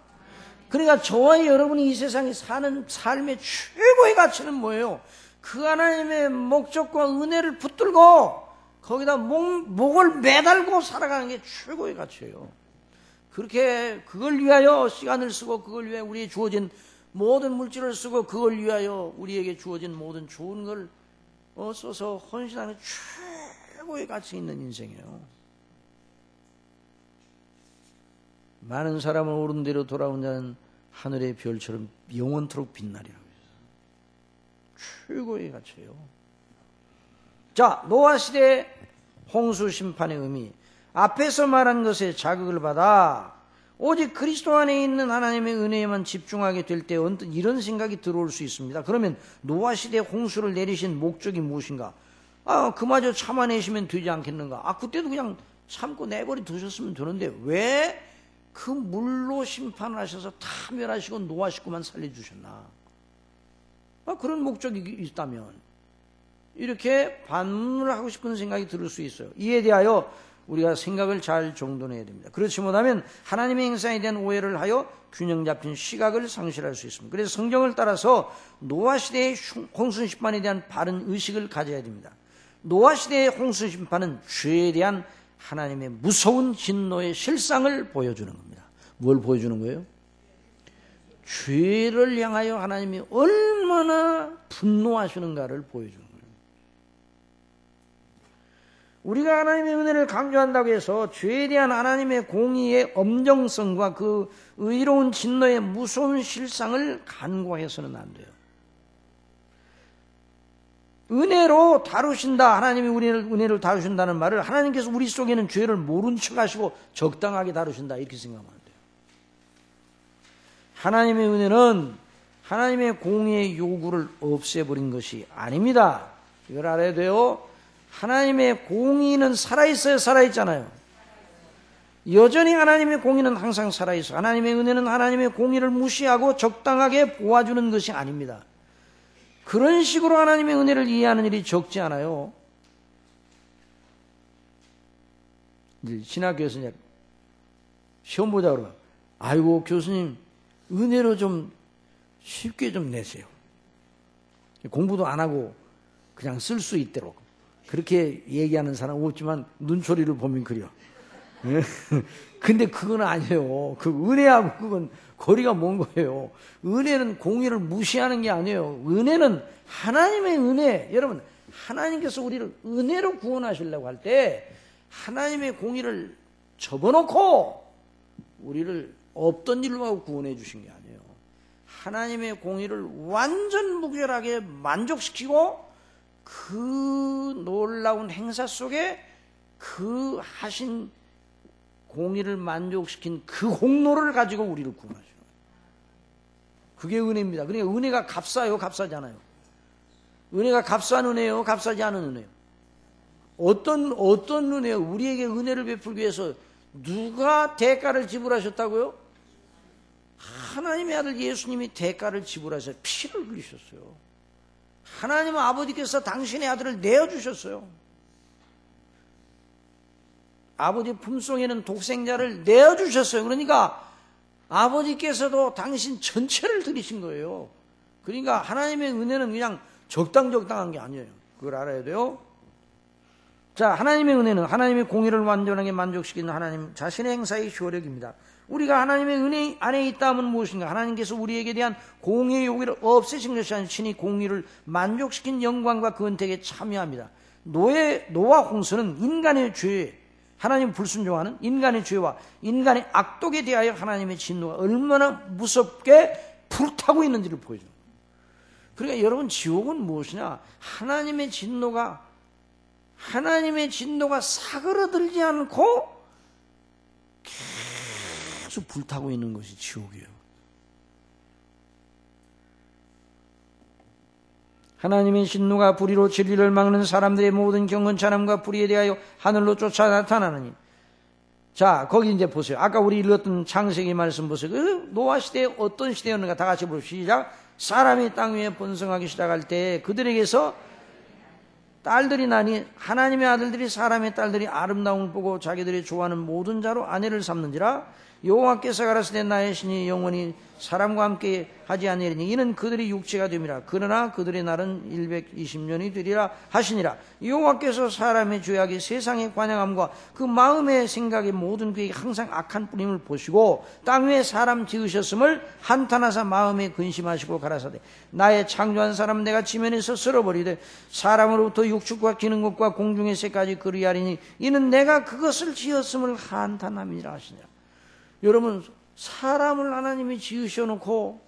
S1: 그러니까 저와 여러분이 이 세상에 사는 삶의 최고의 가치는 뭐예요? 그 하나님의 목적과 은혜를 붙들고 거기다 목을 매달고 살아가는 게 최고의 가치예요. 그렇게 그걸 위하여 시간을 쓰고 그걸 위해 우리에게 주어진 모든 물질을 쓰고 그걸 위하여 우리에게 주어진 모든 좋은 걸 써서 헌신하는 최고의 가치 있는 인생이에요. 많은 사람을 옳은 대로 돌아온 자는 하늘의 별처럼 영원토록 빛나리라고 했어요. 최고의 가치예요. 자, 노아 시대 홍수 심판의 의미, 앞에서 말한 것에 자극을 받아 오직 그리스도 안에 있는 하나님의 은혜에만 집중하게 될 때 언뜻 이런 생각이 들어올 수 있습니다. 그러면 노아 시대 홍수를 내리신 목적이 무엇인가? 그마저 참아내시면 되지 않겠는가? 그때도 그냥 참고 내버려 두셨으면 되는데 왜 그 물로 심판을 하셔서 다 멸하시고 노아 식구만 살려주셨나? 그런 목적이 있다면 이렇게 반문을 하고 싶은 생각이 들 수 있어요. 이에 대하여 우리가 생각을 잘 정돈해야 됩니다. 그렇지 못하면 하나님의 행사에 대한 오해를 하여 균형 잡힌 시각을 상실할 수 있습니다. 그래서 성경을 따라서 노아 시대의 홍수 심판에 대한 바른 의식을 가져야 됩니다. 노아 시대의 홍수 심판은 죄에 대한 하나님의 무서운 진노의 실상을 보여주는 겁니다. 뭘 보여주는 거예요? 죄를 향하여 하나님이 얼마나 분노하시는가를 보여주는 거예요. 우리가 하나님의 은혜를 강조한다고 해서 죄에 대한 하나님의 공의의 엄정성과 그 의로운 진노의 무서운 실상을 간과해서는 안 돼요. 은혜로 다루신다, 하나님이 우리를 은혜를 다루신다는 말을 하나님께서 우리 속에는 죄를 모른 척 하시고 적당하게 다루신다 이렇게 생각하면 안 돼요. 하나님의 은혜는 하나님의 공의의 요구를 없애버린 것이 아닙니다. 이걸 알아야 돼요. 하나님의 공의는 살아있어요, 살아있잖아요. 여전히 하나님의 공의는 항상 살아있어요. 하나님의 은혜는 하나님의 공의를 무시하고 적당하게 보아주는 것이 아닙니다. 그런 식으로 하나님의 은혜를 이해하는 일이 적지 않아요. 신학교에서 이제 시험 보자 그러면, 아이고 교수님 은혜로 좀 쉽게 좀 내세요. 공부도 안 하고 그냥 쓸 수 있도록. 그렇게 얘기하는 사람 없지만 눈초리를 보면 그래요. 근데 그건 아니에요. 그 은혜하고 그건 거리가 먼 거예요. 은혜는 공의를 무시하는 게 아니에요. 은혜는 하나님의 은혜. 여러분, 하나님께서 우리를 은혜로 구원하시려고 할 때 하나님의 공의를 접어놓고 우리를 없던 일로 하고 구원해 주신 게 아니에요. 하나님의 공의를 완전 무결하게 만족시키고 그 놀라운 행사 속에 그 하신 공의를 만족시킨 그 공로를 가지고 우리를 구원하셔요. 그게 은혜입니다. 그러니까 은혜가 값싸요, 값싸지 않아요? 은혜가 값싼 은혜요, 값싸지 않은 은혜요? 어떤 은혜요? 우리에게 은혜를 베풀기 위해서 누가 대가를 지불하셨다고요? 하나님의 아들 예수님이 대가를 지불하셔서 피를 흘리셨어요. 하나님 아버지께서 당신의 아들을 내어주셨어요. 아버지 품속에는 독생자를 내어주셨어요. 그러니까 아버지께서도 당신 전체를 드리신 거예요. 그러니까 하나님의 은혜는 그냥 적당한 게 아니에요. 그걸 알아야 돼요. 자, 하나님의 은혜는 하나님의 공의를 완전하게 만족시키는 하나님 자신의 행사의 효력입니다. 우리가 하나님의 은혜 안에 있다 하면 무엇인가? 하나님께서 우리에게 대한 공의의 요구를 없애신 것이 아니라 친히 공의를 만족시킨 영광과 그 은택에 참여합니다. 노아 홍수는 인간의 죄, 하나님 불순종하는 인간의 죄와 인간의 악독에 대하여 하나님의 진노가 얼마나 무섭게 불타고 있는지를 보여줍니다. 그러니까 여러분, 지옥은 무엇이냐? 하나님의 진노가 사그러들지 않고 계속 불타고 있는 것이 지옥이에요. 하나님의 진노가 불의로 진리를 막는 사람들의 모든 경건찬함과 불의에 대하여 하늘로 쫓아 나타나느니. 자, 거기 이제 보세요. 아까 우리 읽었던 창세기 말씀 보세요. 그 노아 시대에 어떤 시대였는가 다 같이 보시죠. 시작. 사람이 땅 위에 번성하기 시작할 때 그들에게서 딸들이 나니 하나님의 아들들이 사람의 딸들이 아름다움을 보고 자기들이 좋아하는 모든 자로 아내를 삼는지라. 여호와께서 가라사대 나의 신이 영원히 사람과 함께 하지 아니하리니 이는 그들이 육체가 됨이라. 그러나 그들의 날은 120년이 되리라 하시니라. 여호와께서 사람의 죄악이 세상의 관양함과 그 마음의 생각의 모든 계획이 항상 악한 뿌림을 보시고 땅 위에 사람 지으셨음을 한탄하사 마음에 근심하시고 가라사대 나의 창조한 사람 내가 지면에서 쓸어버리되 사람으로부터 육축과 기는 것과 공중의 새까지 그리하리니 이는 내가 그것을 지었음을 한탄함이라 하시니라. 여러분, 사람을 하나님이 지으셔놓고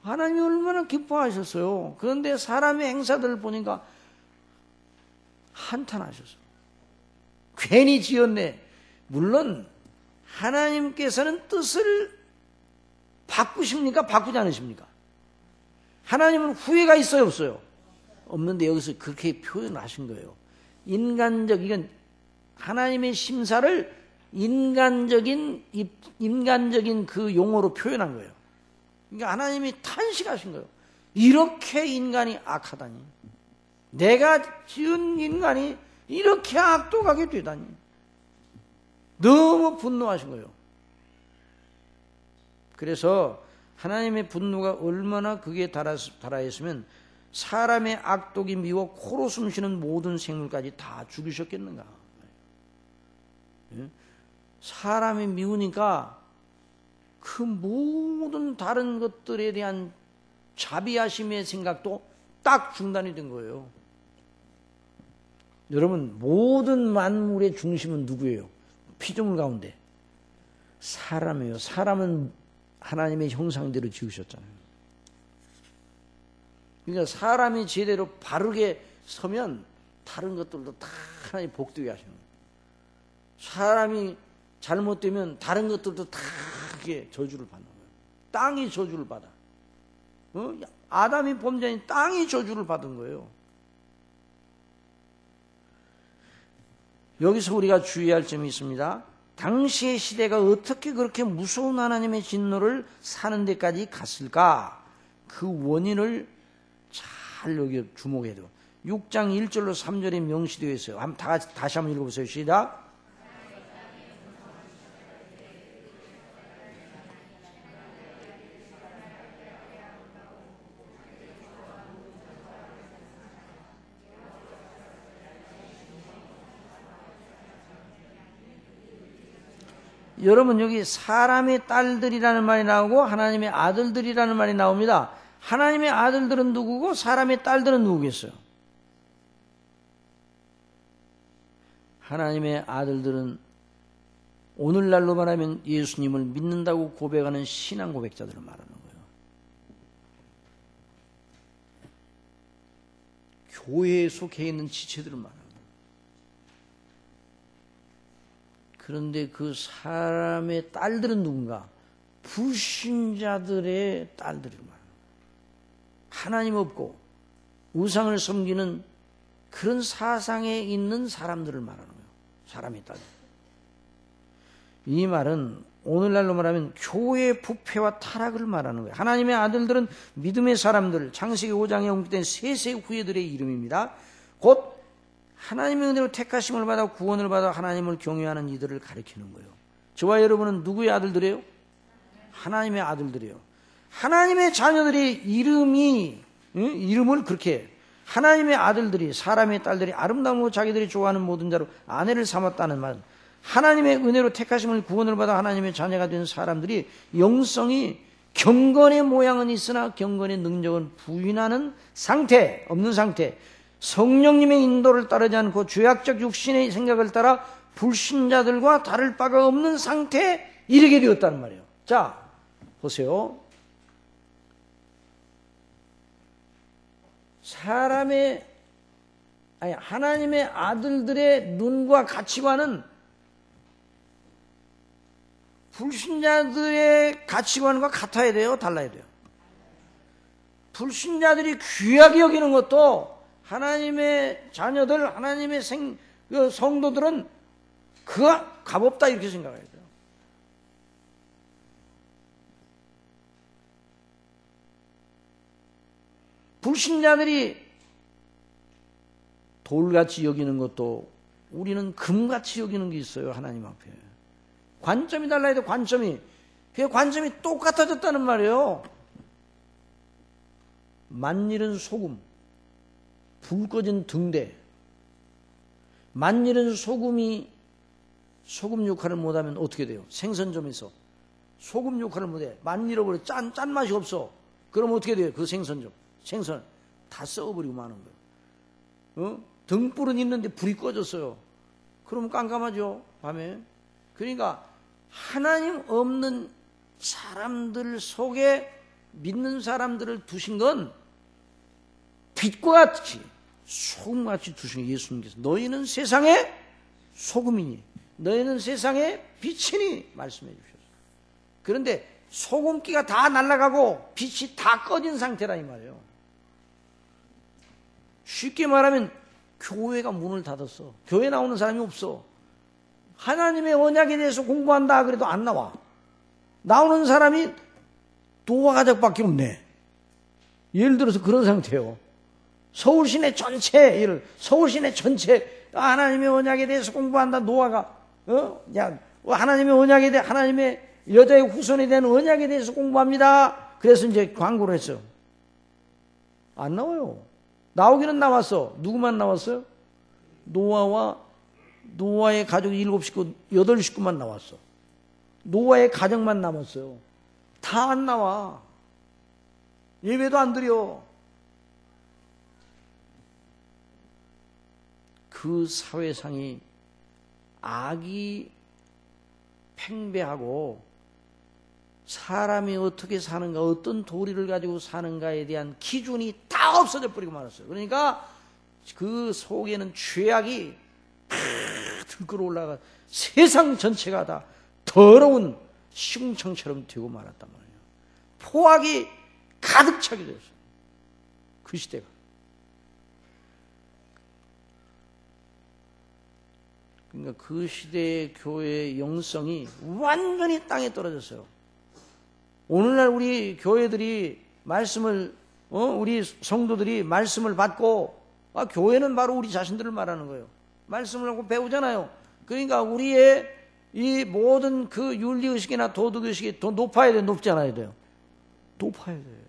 S1: 하나님이 얼마나 기뻐하셨어요. 그런데 사람의 행사들을 보니까 한탄하셨어요. 괜히 지었네. 물론 하나님께서는 뜻을 바꾸십니까? 바꾸지 않으십니까? 하나님은 후회가 있어요, 없어요? 없는데 여기서 그렇게 표현하신 거예요. 이건 하나님의 심사를 인간적인 그 용어로 표현한 거예요. 그러니까 하나님이 탄식하신 거예요. 이렇게 인간이 악하다니. 내가 지은 인간이 이렇게 악독하게 되다니. 너무 분노하신 거예요. 그래서 하나님의 분노가 얼마나 극에 달하였으면 사람의 악독이 미워 코로 숨쉬는 모든 생물까지 다 죽이셨겠는가. 사람이 미우니까 그 모든 다른 것들에 대한 자비하심의 생각도 딱 중단이 된 거예요. 여러분, 모든 만물의 중심은 누구예요? 피조물 가운데 사람이에요. 사람은 하나님의 형상대로 지으셨잖아요. 그러니까 사람이 제대로 바르게 서면 다른 것들도 다 하나님 복되게 하시는 거예요. 사람이 잘못되면 다른 것들도 다 그게 저주를 받는 거예요. 땅이 저주를 받아. 아담이 범죄인 땅이 저주를 받은 거예요. 여기서 우리가 주의할 점이 있습니다. 당시의 시대가 어떻게 그렇게 무서운 하나님의 진노를 사는 데까지 갔을까? 그 원인을 잘 여기 주목해야 돼요. 6장 1절로 3절에 명시되어 있어요. 다시 한번 읽어보세요. 시작. 여러분, 여기 사람의 딸들이라는 말이 나오고 하나님의 아들들이라는 말이 나옵니다. 하나님의 아들들은 누구고 사람의 딸들은 누구겠어요? 하나님의 아들들은 오늘날로 말하면 예수님을 믿는다고 고백하는 신앙 고백자들을 말하는 거예요. 교회에 속해 있는 지체들을 말하는 거예요. 그런데 그 사람의 딸들은 누군가? 불신자들의 딸들을 말하는 거예요. 하나님 없고 우상을 섬기는 그런 사상에 있는 사람들을 말하는 거예요. 사람의 딸들. 이 말은 오늘날로 말하면 교회의 부패와 타락을 말하는 거예요. 하나님의 아들들은 믿음의 사람들, 창세기 5장에 언급된 셋의 후예들의 이름입니다. 곧 하나님의 은혜로 택하심을 받아 구원을 받아 하나님을 경외하는 이들을 가리키는 거예요. 저와 여러분은 누구의 아들들이에요? 하나님의 아들들이에요. 하나님의 자녀들의 이름을 그렇게 하나님의 아들들이, 사람의 딸들이 아름다움으로 자기들이 좋아하는 모든 자로 아내를 삼았다는 말은 하나님의 은혜로 택하심을 구원을 받아 하나님의 자녀가 된 사람들이 영성이 경건의 모양은 있으나 경건의 능력은 부인하는 상태, 없는 상태, 성령님의 인도를 따르지 않고 죄악적 육신의 생각을 따라 불신자들과 다를 바가 없는 상태에 이르게 되었다는 말이에요. 자, 보세요. 하나님의 아들들의 눈과 가치관은 불신자들의 가치관과 같아야 돼요? 달라야 돼요? 불신자들이 귀하게 여기는 것도 하나님의 자녀들, 하나님의 성도들은 그가 값없다 이렇게 생각해야 돼요. 불신자들이 돌같이 여기는 것도 우리는 금같이 여기는 게 있어요. 하나님 앞에. 관점이 달라야 돼. 관점이. 그 관점이 똑같아졌다는 말이에요. 만일은 소금, 불 꺼진 등대. 만일은 소금 역할을 못하면 어떻게 돼요? 생선점에서 소금 역할을 못해. 만일어버려. 짠맛이 없어. 그럼 어떻게 돼요? 그 생선을 다 썩어버리고 마는 거예요. 등불은 있는데 불이 꺼졌어요. 그러면 깜깜하죠, 밤에. 그러니까 하나님 없는 사람들 속에 믿는 사람들을 두신 건 빛과 같이 소금같이 두신 예수님께서 너희는 세상의 소금이니 너희는 세상의 빛이니 말씀해 주셨어요. 그런데 소금기가 다 날아가고 빛이 다 꺼진 상태라 이 말이에요. 쉽게 말하면 교회가 문을 닫았어. 교회 나오는 사람이 없어. 하나님의 언약에 대해서 공부한다 그래도 안 나와. 나오는 사람이 노아 가족밖에 없네. 예를 들어서 그런 상태예요. 서울시내 전체 하나님의 언약에 대해서 공부한다. 노아가 하나님의 언약에 대해 하나님의 여자의 후손에 대한 언약에 대해서 공부합니다. 그래서 이제 광고를 했어요. 안 나와요. 나오기는 나왔어. 누구만 나왔어요? 노아의 가족 7식구, 8식구만 나왔어. 노아의 가정만 남았어요. 다 안 나와. 예배도 안 드려. 그 사회상이 악이 팽배하고 사람이 어떻게 사는가, 어떤 도리를 가지고 사는가에 대한 기준이 다 없어져 버리고 말았어요. 그러니까 그 속에는 죄악이 들끓어 올라가 세상 전체가 다 더러운 시궁창처럼 되고 말았단 말이에요. 포악이 가득 차게 됐어요. 그 시대가. 그러니까 그 시대의 교회의 영성이 완전히 땅에 떨어졌어요. 오늘날 우리 교회들이 말씀을 우리 성도들이 말씀을 받고 교회는 바로 우리 자신들을 말하는 거예요. 말씀을 하고 배우잖아요. 그러니까 우리의 이 모든 그 윤리의식이나 도덕의식이 더 높아야 돼요? 높지 않아야 돼요? 높아야 돼요.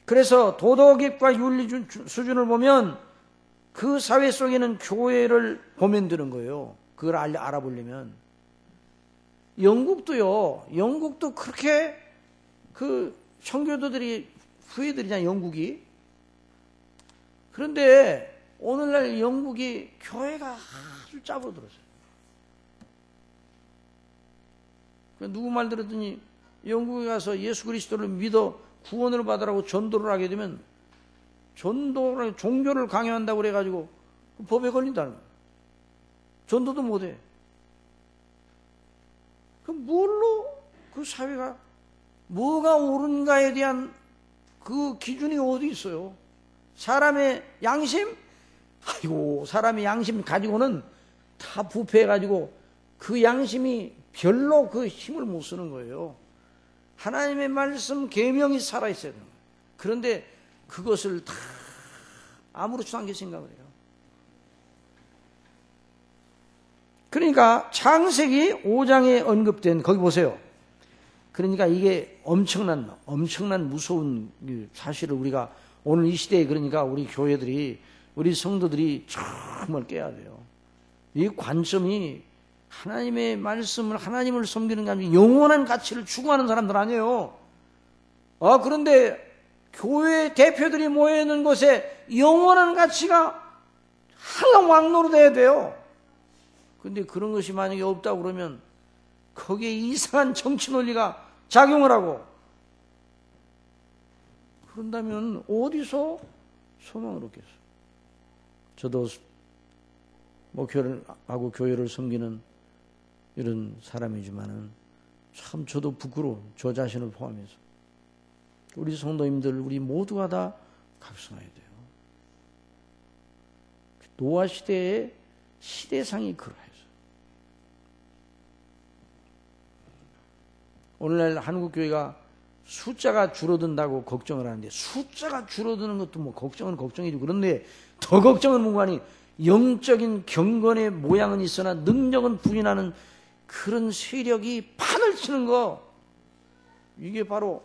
S1: 그래서 도덕의식과 윤리 수준을 보면 그 사회 속에는 교회를 보면 되는 거예요. 그걸 알아보려면. 영국도 그렇게 그 청교도들이 후예들이잖아요, 영국이. 그런데 오늘날 영국이 교회가 아주 짜부들었어요. 누구 말 들었더니 영국에 가서 예수 그리스도를 믿어 구원을 받으라고 전도를 하게 되면 종교를 강요한다고 그래가지고 법에 걸린다는 거예요. 전도도 못해. 그럼 뭘로 그 사회가 뭐가 옳은가에 대한 그 기준이 어디 있어요? 사람의 양심? 아이고, 사람의 양심 가지고는 다 부패해가지고 그 양심이 별로 그 힘을 못 쓰는 거예요. 하나님의 말씀 계명이 살아있어야 돼요. 그런데 그것을 다 아무렇지도 않게 생각을 해요. 그러니까 창세기 5장에 언급된 거기 보세요. 그러니까 이게 엄청난 무서운 사실을 우리가 오늘 이 시대에 그러니까 우리 교회들이 우리 성도들이 정말 깨야 돼요. 이 관점이 하나님의 말씀을 하나님을 섬기는 게 아니라 영원한 가치를 추구하는 사람들 아니에요. 그런데 교회 대표들이 모여있는 곳에 영원한 가치가 항상 왕노릇해야 돼요. 그런데 그런 것이 만약에 없다고 그러면 거기에 이상한 정치 논리가 작용을 하고 그런다면 어디서 소망을 얻겠어요? 저도 목회를 하고 교회를 섬기는 이런 사람이지만은 참 저도 부끄러워. 저 자신을 포함해서. 우리 성도님들 우리 모두가 다 각성해야 돼요. 노아 시대의 시대상이 그러해서 오늘날 한국교회가 숫자가 줄어든다고 걱정을 하는데 숫자가 줄어드는 것도 뭐 걱정은 걱정이죠. 그런데 더 걱정은 뭔가 아니 영적인 경건의 모양은 있으나 능력은 부인하는 그런 세력이 판을 치는 거 이게 바로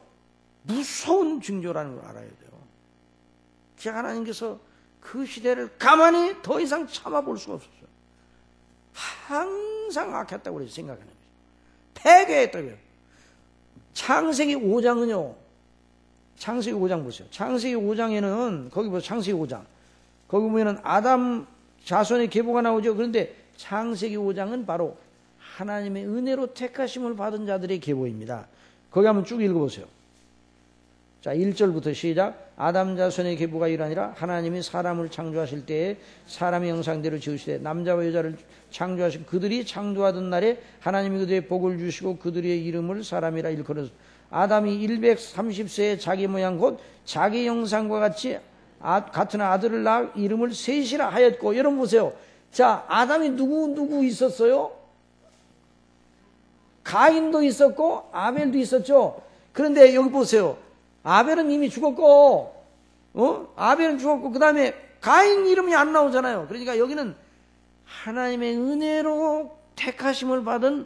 S1: 무서운 징조라는 걸 알아야 돼요. 하나님께서 그 시대를 가만히 더 이상 참아볼 수가 없었어요. 항상 악했다고 그래서 생각하는 거죠. 폐괴했다고요. 창세기 5장은요. 창세기 5장 보세요. 창세기 5장에는 거기 보세요. 창세기 5장. 거기 보면은 아담 자손의 계보가 나오죠. 그런데 창세기 5장은 바로 하나님의 은혜로 택하심을 받은 자들의 계보입니다. 거기 한번 쭉 읽어보세요. 자, 1절부터 시작. 아담 자손의 계보가 이러하니라. 하나님이 사람을 창조하실 때에 사람의 형상대로 지으시되 남자와 여자를 창조하시고 그들이 창조하던 날에 하나님이 그들의 복을 주시고 그들의 이름을 사람이라 일컬었습니다. 아담이 130세에 자기 모양 곧 자기 형상과 같이 같은 아들을 낳아 이름을 셋이라 하였고. 여러분 보세요. 자, 아담이 누구 있었어요? 가인도 있었고 아벨도 있었죠. 그런데 여기 보세요. 아벨은 이미 죽었고, 아벨은 죽었고, 그 다음에 가인 이름이 안 나오잖아요. 그러니까 여기는 하나님의 은혜로 택하심을 받은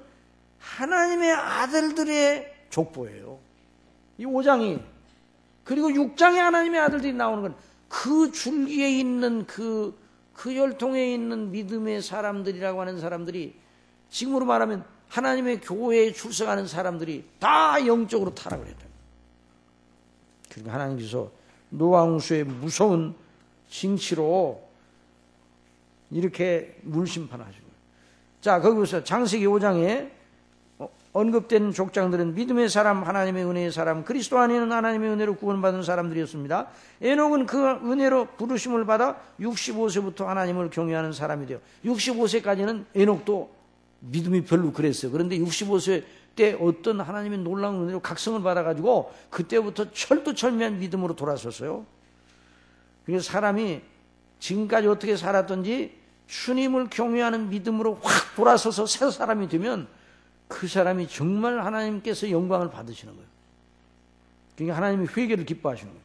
S1: 하나님의 아들들의 족보예요. 이 5장이. 그리고 6장에 하나님의 아들들이 나오는 건 그 줄기에 있는 그 혈통에 있는 믿음의 사람들이라고 하는 사람들이, 지금으로 말하면 하나님의 교회에 출석하는 사람들이 다 영적으로 타락을 했다. 그러니까 하나님께서 노아 홍수의 무서운 징치로 이렇게 물심판하시고. 자, 거기 보세요. 창세기 5장에 언급된 족장들은 믿음의 사람, 하나님의 은혜의 사람, 그리스도 안에는 하나님의 은혜로 구원받은 사람들이었습니다. 에녹은 그 은혜로 부르심을 받아 65세부터 하나님을 경외하는 사람이 돼요. 65세까지는 에녹도 믿음이 별로 그랬어요. 그런데 65세 때 어떤 하나님의 놀라운 은혜로 각성을 받아가지고 그때부터 철두철미한 믿음으로 돌아섰어요. 그래서 사람이 지금까지 어떻게 살았던지 주님을 경외하는 믿음으로 확 돌아서서 새 사람이 되면 그 사람이 정말 하나님께서 영광을 받으시는 거예요. 그러니까 하나님이 회개를 기뻐하시는 거예요.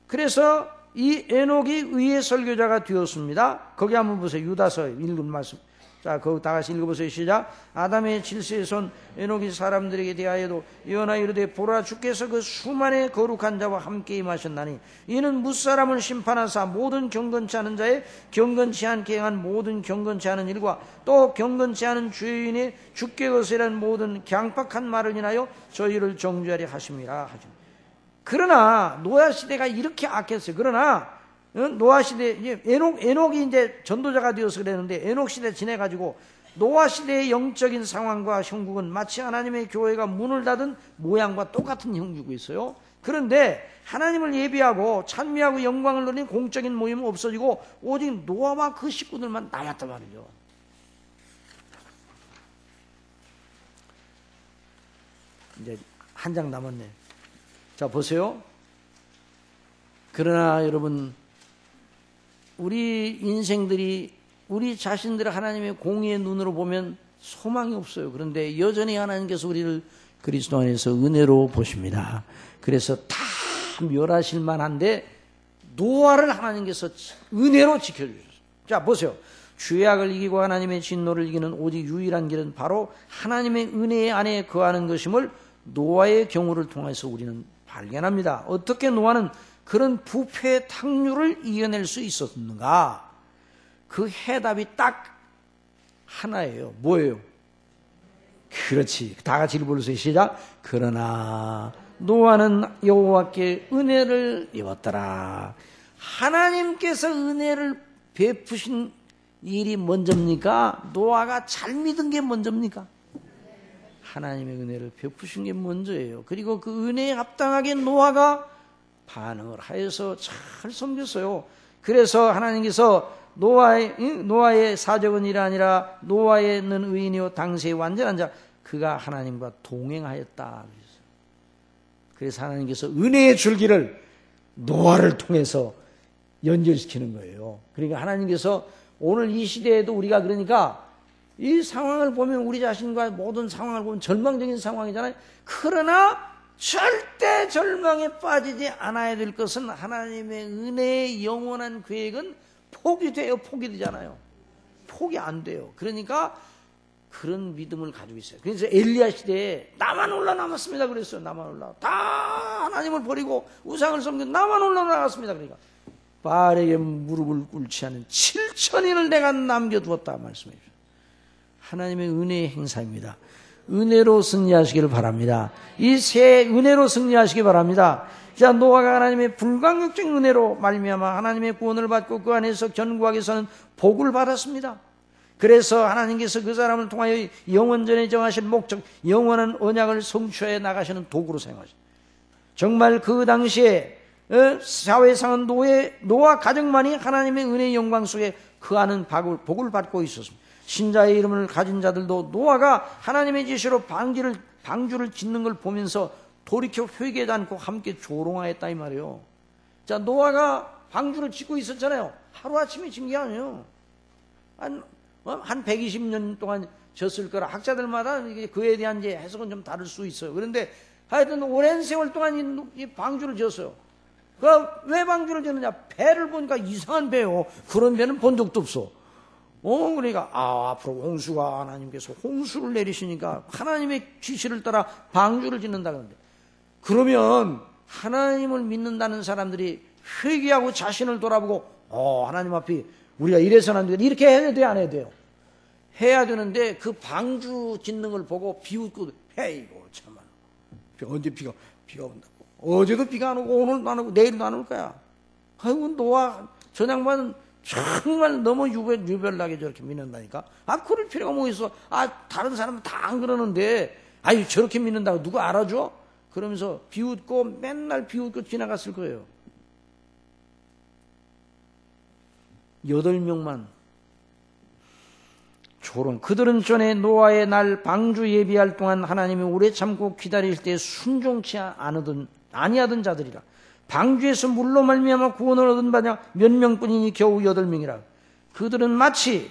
S1: 그래서 이 에녹이 의의 설교자가 되었습니다. 거기 한번 보세요. 유다서 읽은 말씀. 자, 거기 다 같이 읽어보세요. 시작. 아담의 질세의 손 에녹이 사람들에게 대하여도 예언하여 이르되 보라, 주께서 그 수만의 거룩한 자와 함께 임하셨나니 이는 무사람을 심판하사 모든 경건치 않은 자의 경건치 않게 행한 모든 경건치 않은 일과 또 경건치 않은 죄인의 주께 거스란 모든 강팍한 말을 인하여 저희를 정죄하려 하심이라 하죠. 그러나 노아 시대가 이렇게 악했어요. 그러나 노아 시대, 에녹이 이제 전도자가 되어서 그랬는데, 에녹 시대 지내가지고, 노아 시대의 영적인 상황과 형국은 마치 하나님의 교회가 문을 닫은 모양과 똑같은 형국이 있어요. 그런데, 하나님을 예비하고, 찬미하고 영광을 누리는 공적인 모임은 없어지고, 오직 노아와 그 식구들만 남았단 말이죠. 이제, 한 장 남았네. 자, 보세요. 그러나 여러분, 우리 인생들이 우리 자신들을 하나님의 공의의 눈으로 보면 소망이 없어요. 그런데 여전히 하나님께서 우리를 그리스도 안에서 은혜로 보십니다. 그래서 다 멸하실 만한데 노아를 하나님께서 은혜로 지켜주셨어요. 자, 보세요. 죄악을 이기고 하나님의 진노를 이기는 오직 유일한 길은 바로 하나님의 은혜 안에 거하는 것임을 노아의 경우를 통해서 우리는 발견합니다. 어떻게 노아는 그런 부패의 탕류를 이겨낼 수 있었는가? 그 해답이 딱 하나예요. 뭐예요? 그렇지. 다 같이 읽어보세요. 시작. 그러나 노아는 여호와께 은혜를 입었더라. 하나님께서 은혜를 베푸신 일이 먼저입니까? 노아가 잘 믿은 게 먼저입니까? 하나님의 은혜를 베푸신 게 먼저예요. 그리고 그 은혜에 합당하게 노아가 반응을 하여서 잘 섬겼어요. 그래서 하나님께서 노아의 사적은 이라 아니라 노아에는 의인이요 당세의 완전한 자, 그가 하나님과 동행하였다. 그래서 하나님께서 은혜의 줄기를 노아를 통해서 연결시키는 거예요. 그러니까 하나님께서 오늘 이 시대에도 우리가 그러니까 이 상황을 보면 우리 자신과 모든 상황을 보면 절망적인 상황이잖아요. 그러나 절대 절망에 빠지지 않아야 될 것은 하나님의 은혜의 영원한 계획은 포기돼요. 포기되잖아요. 포기 안 돼요. 그러니까 그런 믿음을 가지고 있어요. 그래서 엘리야 시대에 나만 올라남았습니다 그랬어요. 나만 올라. 다 하나님을 버리고 우상을 섬기고 나만 올라나갔습니다. 그러니까 바알에게 무릎을 꿇지 않은 7,000인을 내가 남겨두었다 말씀해 주세요. 하나님의 은혜의 행사입니다. 은혜로 승리하시기를 바랍니다. 이 새 은혜로 승리하시기 바랍니다. 자, 노아가 하나님의 불강력적인 은혜로 말미암아 하나님의 구원을 받고 그 안에서 견고하게 서는 복을 받았습니다. 그래서 하나님께서 그 사람을 통하여 영원전에 정하신 목적, 영원한 언약을 성취해 나가시는 도구로 사용하셨습니다. 정말 그 당시에 사회상은 노아 가정만이 하나님의 은혜의 영광 속에 거하는 복을 받고 있었습니다. 신자의 이름을 가진 자들도 노아가 하나님의 지시로 방주를 짓는 걸 보면서 돌이켜 회개하지 않고 함께 조롱하였다 이 말이에요. 자, 노아가 방주를 짓고 있었잖아요. 하루아침에 짓는 게 아니에요. 한 120년 동안 졌을 거라 학자들마다 그에 대한 이제 해석은 좀 다를 수 있어요. 그런데 하여튼 오랜 세월 동안 이 방주를 지었어요. 왜 방주를 지었느냐? 배를 보니까 이상한 배요. 그런 배는 본 적도 없어. 그러니까 앞으로 홍수가 하나님께서 홍수를 내리시니까 하나님의 지시를 따라 방주를 짓는다 그러는데, 그러면 하나님을 믿는다는 사람들이 회개하고 자신을 돌아보고 하나님 앞에 우리가 이래서는 안 돼. 이렇게 해야 돼, 안 해야 돼요? 해야 되는데 그 방주 짓는 걸 보고 비웃고, 이거 참아. 언제 비가 온다고. 어제도 비가 안 오고 오늘도 안 오고 내일도 안 올 거야. 아이고, 노아 저 양반은 정말 너무 유별나게 저렇게 믿는다니까. 그럴 필요가 뭐 있어. 다른 사람은 다 안 그러는데 저렇게 믿는다고 누가 알아줘? 그러면서 비웃고 맨날 비웃고 지나갔을 거예요. 8명만 조롱. 그들은 전에 노아의 날 방주 예비할 동안 하나님이 오래 참고 기다릴 때 순종치 아니하던 자들이라. 방주에서 물로 말미암아 구원을 얻은 바냐 몇 명뿐이니 겨우 8명이라. 그들은 마치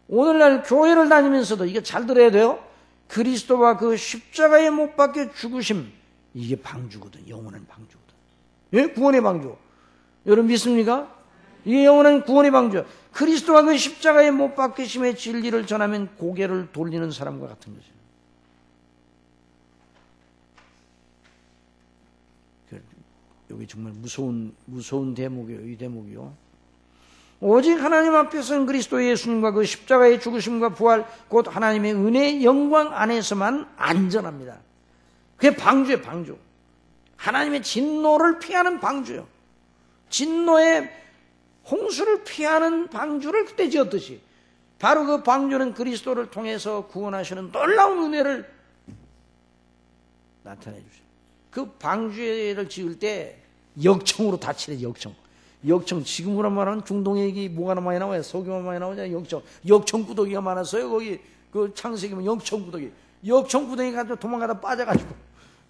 S1: 오늘날 교회를 다니면서도, 이게 잘 들어야 돼요, 그리스도와 그 십자가에 못 박혀 죽으심, 이게 방주거든. 영원한 방주거든. 예? 구원의 방주. 여러분 믿습니까? 이게 영원한 구원의 방주. 그리스도와 그 십자가에 못 박히심의 진리를 전하면 고개를 돌리는 사람과 같은 거죠. 여기 정말 무서운 대목이에요. 이 대목이요. 오직 하나님 앞에서는 그리스도 예수님과 그 십자가의 죽으심과 부활, 곧 하나님의 은혜의 영광 안에서만 안전합니다. 그게 방주예요, 방주. 하나님의 진노를 피하는 방주요. 진노의 홍수를 피하는 방주를 그때 지었듯이, 바로 그 방주는 그리스도를 통해서 구원하시는 놀라운 은혜를 나타내 주세요. 그 방주를 지을 때 역청으로 다 칠해. 역청 지금으로 말하면 중동에 뭐가 많이 나와요? 석유가 많이 나오잖아요. 역청구더기가 많았어요. 거기 그 창세기면 역청구더기 가지고 도망가다 빠져가지고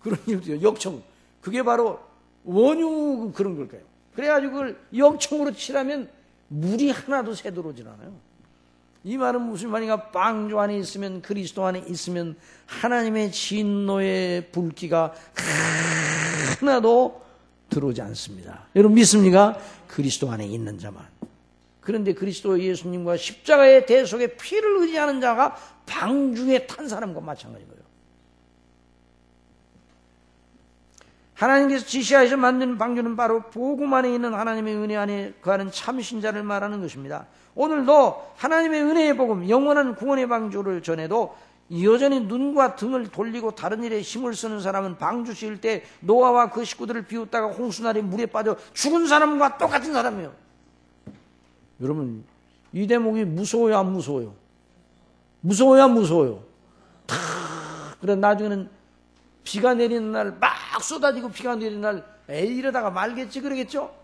S1: 그런 일도요. 역청, 그게 바로 원유 그런 걸까요? 그래가지고 그걸 역청으로 칠하면 물이 하나도 새들어오질 않아요. 이 말은 무슨 말인가? 방주 안에 있으면, 그리스도 안에 있으면 하나님의 진노의 불기가 하나도 들어오지 않습니다. 여러분 믿습니까? 그리스도 안에 있는 자만. 그런데 그리스도 예수님과 십자가의 대속의 피를 의지하는 자가 방주에 탄 사람과 마찬가지인 거예요. 하나님께서 지시하셔 만든 방주는 바로 복음 안에 있는 하나님의 은혜 안에 거하는 참신자를 말하는 것입니다. 오늘도 하나님의 은혜의 복음, 영원한 구원의 방주를 전해도 여전히 눈과 등을 돌리고 다른 일에 힘을 쓰는 사람은 방주 지을 때 노아와 그 식구들을 비웃다가 홍수날에 물에 빠져 죽은 사람과 똑같은 사람이에요. 여러분, 이 대목이 무서워요, 안 무서워요? 무서워요, 안 무서워요? 그래 나중에는 비가 내리는 날 막 쏟아지고 비가 내리는 날 이러다가 말겠지 그러겠죠?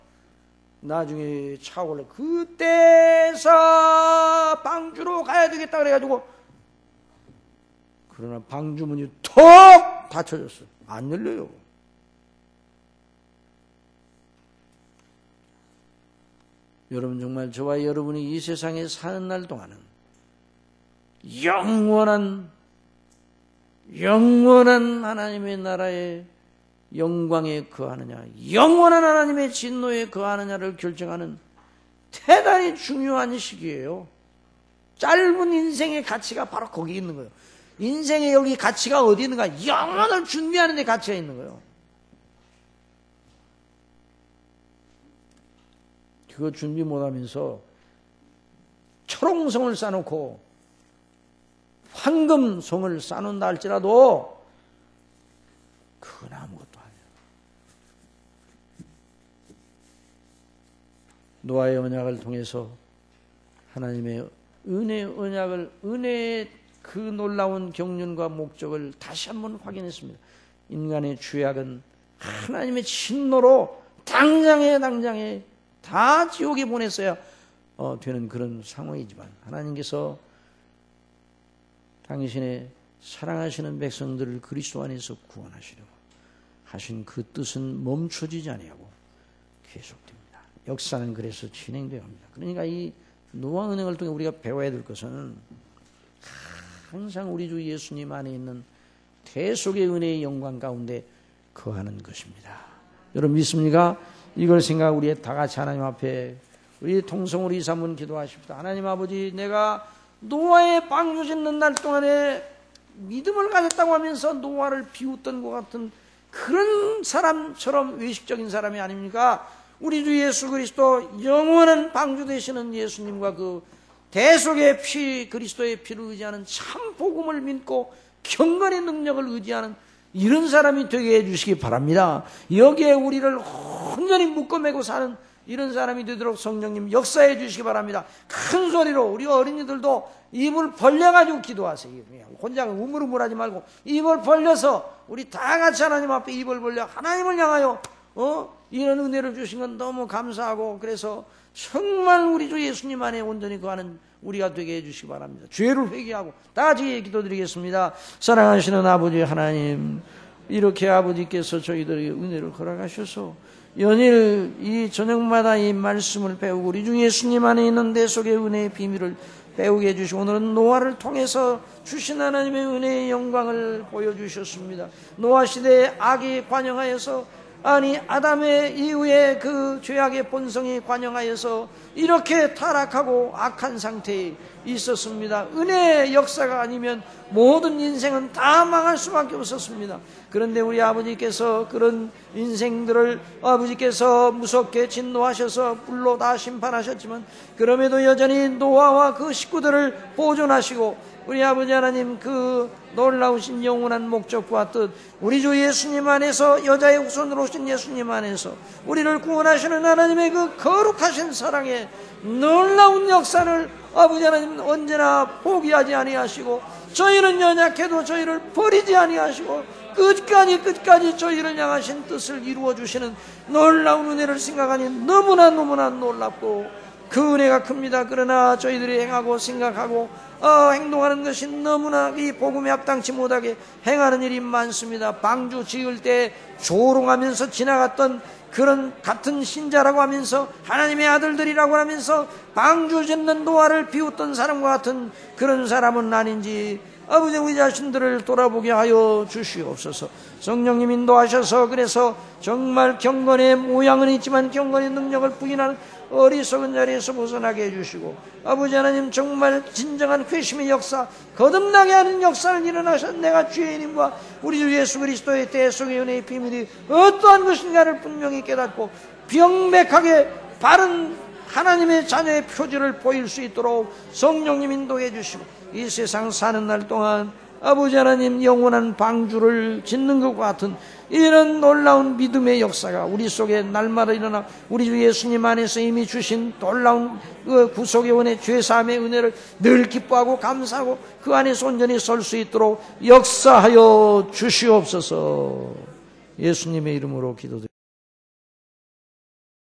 S1: 나중에 차올래. 그때서 방주로 가야 되겠다 그래가지고, 그러나 방주 문이 턱 닫혀졌어요. 안 열려요. 여러분 정말 저와 여러분이 이 세상에 사는 날 동안은 영원한 하나님의 나라의 영광에 거하느냐, 영원한 하나님의 진노에 거하느냐를 결정하는 대단히 중요한 시기예요. 짧은 인생의 가치가 바로 거기 있는 거예요. 인생의 여기 가치가 어디 있는가? 영원을 준비하는 데 가치가 있는 거예요. 그거 준비 못하면서 초롱성을 쌓아놓고 황금성을 쌓는다 할지라도 그건 아무것도 아니에요. 노아의 언약을 통해서 하나님의 은혜 언약을, 은혜의 그 놀라운 경륜과 목적을 다시 한번 확인했습니다. 인간의 죄악은 하나님의 진노로 당장에 다 지옥에 보냈어야 되는 그런 상황이지만, 하나님께서 당신의 사랑하시는 백성들을 그리스도 안에서 구원하시려고 하신 그 뜻은 멈춰지지 아니하고 계속됩니다. 역사는 그래서 진행되어 갑니다. 그러니까 이 노아 은행을 통해 우리가 배워야 될 것은 항상 우리 주 예수님 안에 있는 대속의 은혜의 영광 가운데 거하는 것입니다. 여러분 믿습니까? 이걸 생각 우리 다 같이 하나님 앞에 우리 통성으로 2, 3분 기도하십시다. 하나님 아버지, 내가 노아의 방주 짓는 날 동안에 믿음을 가졌다고 하면서 노아를 비웃던 것 같은 그런 사람처럼 외식적인 사람이 아닙니까? 우리 주 예수 그리스도 영원한 방주 되시는 예수님과 그 대속의 피, 그리스도의 피를 의지하는 참 복음을 믿고 경건의 능력을 의지하는 이런 사람이 되게 해주시기 바랍니다. 여기에 우리를 온전히 묶어매고 사는 이런 사람이 되도록 성령님 역사해 주시기 바랍니다. 큰 소리로 우리 어린이들도 입을 벌려가지고 기도하세요. 혼자 우물우물하지 말고 입을 벌려서 우리 다 같이 하나님 앞에 입을 벌려 하나님을 향하여 이런 은혜를 주신 건 너무 감사하고, 그래서 정말 우리 주 예수님 안에 온전히 거하는 우리가 되게 해주시기 바랍니다. 죄를 회개하고 다 같이 기도드리겠습니다. 사랑하시는 아버지 하나님, 이렇게 아버지께서 저희들에게 은혜를 허락하셔서 연일 이 저녁마다 이 말씀을 배우고 우리 주 예수님 안에 있는 내 속의 은혜의 비밀을 배우게 해주시고, 오늘은 노아를 통해서 주신 하나님의 은혜의 영광을 보여주셨습니다. 노아 시대에 악이 관영하여서, 아니 아담의 이후에 그 죄악의 본성이 관영하여서 이렇게 타락하고 악한 상태에 있었습니다. 은혜의 역사가 아니면 모든 인생은 다 망할 수밖에 없었습니다. 그런데 우리 아버지께서 그런 인생들을 아버지께서 무섭게 진노하셔서 불로 다 심판하셨지만, 그럼에도 여전히 노아와 그 식구들을 보존하시고 우리 아버지 하나님 그 놀라우신 영원한 목적과 뜻, 우리 주 예수님 안에서 여자의 후손으로 오신 예수님 안에서 우리를 구원하시는 하나님의 그 거룩하신 사랑의 놀라운 역사를 아버지 하나님 언제나 포기하지 아니하시고, 저희는 연약해도 저희를 버리지 아니하시고 끝까지 저희를 향하신 뜻을 이루어 주시는 놀라운 은혜를 생각하니 너무나 놀랍고 그 은혜가 큽니다. 그러나 저희들이 행하고 생각하고 행동하는 것이 너무나 이 복음에 합당치 못하게 행하는 일이 많습니다. 방주 지을 때 조롱하면서 지나갔던 그런 같은 신자라고 하면서 하나님의 아들들이라고 하면서 방주 짓는 노아를 비웃던 사람과 같은 그런 사람은 아닌지 아버지 우리 자신들을 돌아보게 하여 주시옵소서. 성령님 인도하셔서 그래서 정말 경건의 모양은 있지만 경건의 능력을 부인하는 어리석은 자리에서 벗어나게 해주시고, 아버지 하나님 정말 진정한 회심의 역사, 거듭나게 하는 역사를 일어나셔 내가 죄인임과 우리 주 예수 그리스도의 대속의 은혜의 비밀이 어떠한 것인가를 분명히 깨닫고 명백하게 바른 하나님의 자녀의 표지를 보일 수 있도록 성령님 인도해 주시고, 이 세상 사는 날 동안 아버지 하나님 영원한 방주를 짓는 것과 같은 이런 놀라운 믿음의 역사가 우리 속에 날마다 일어나 우리 주 예수님 안에서 이미 주신 놀라운 그 구속의 은혜, 죄사함의 은혜를 늘 기뻐하고 감사하고 그 안에서 온전히 설 수 있도록 역사하여 주시옵소서. 예수님의 이름으로 기도드립니다.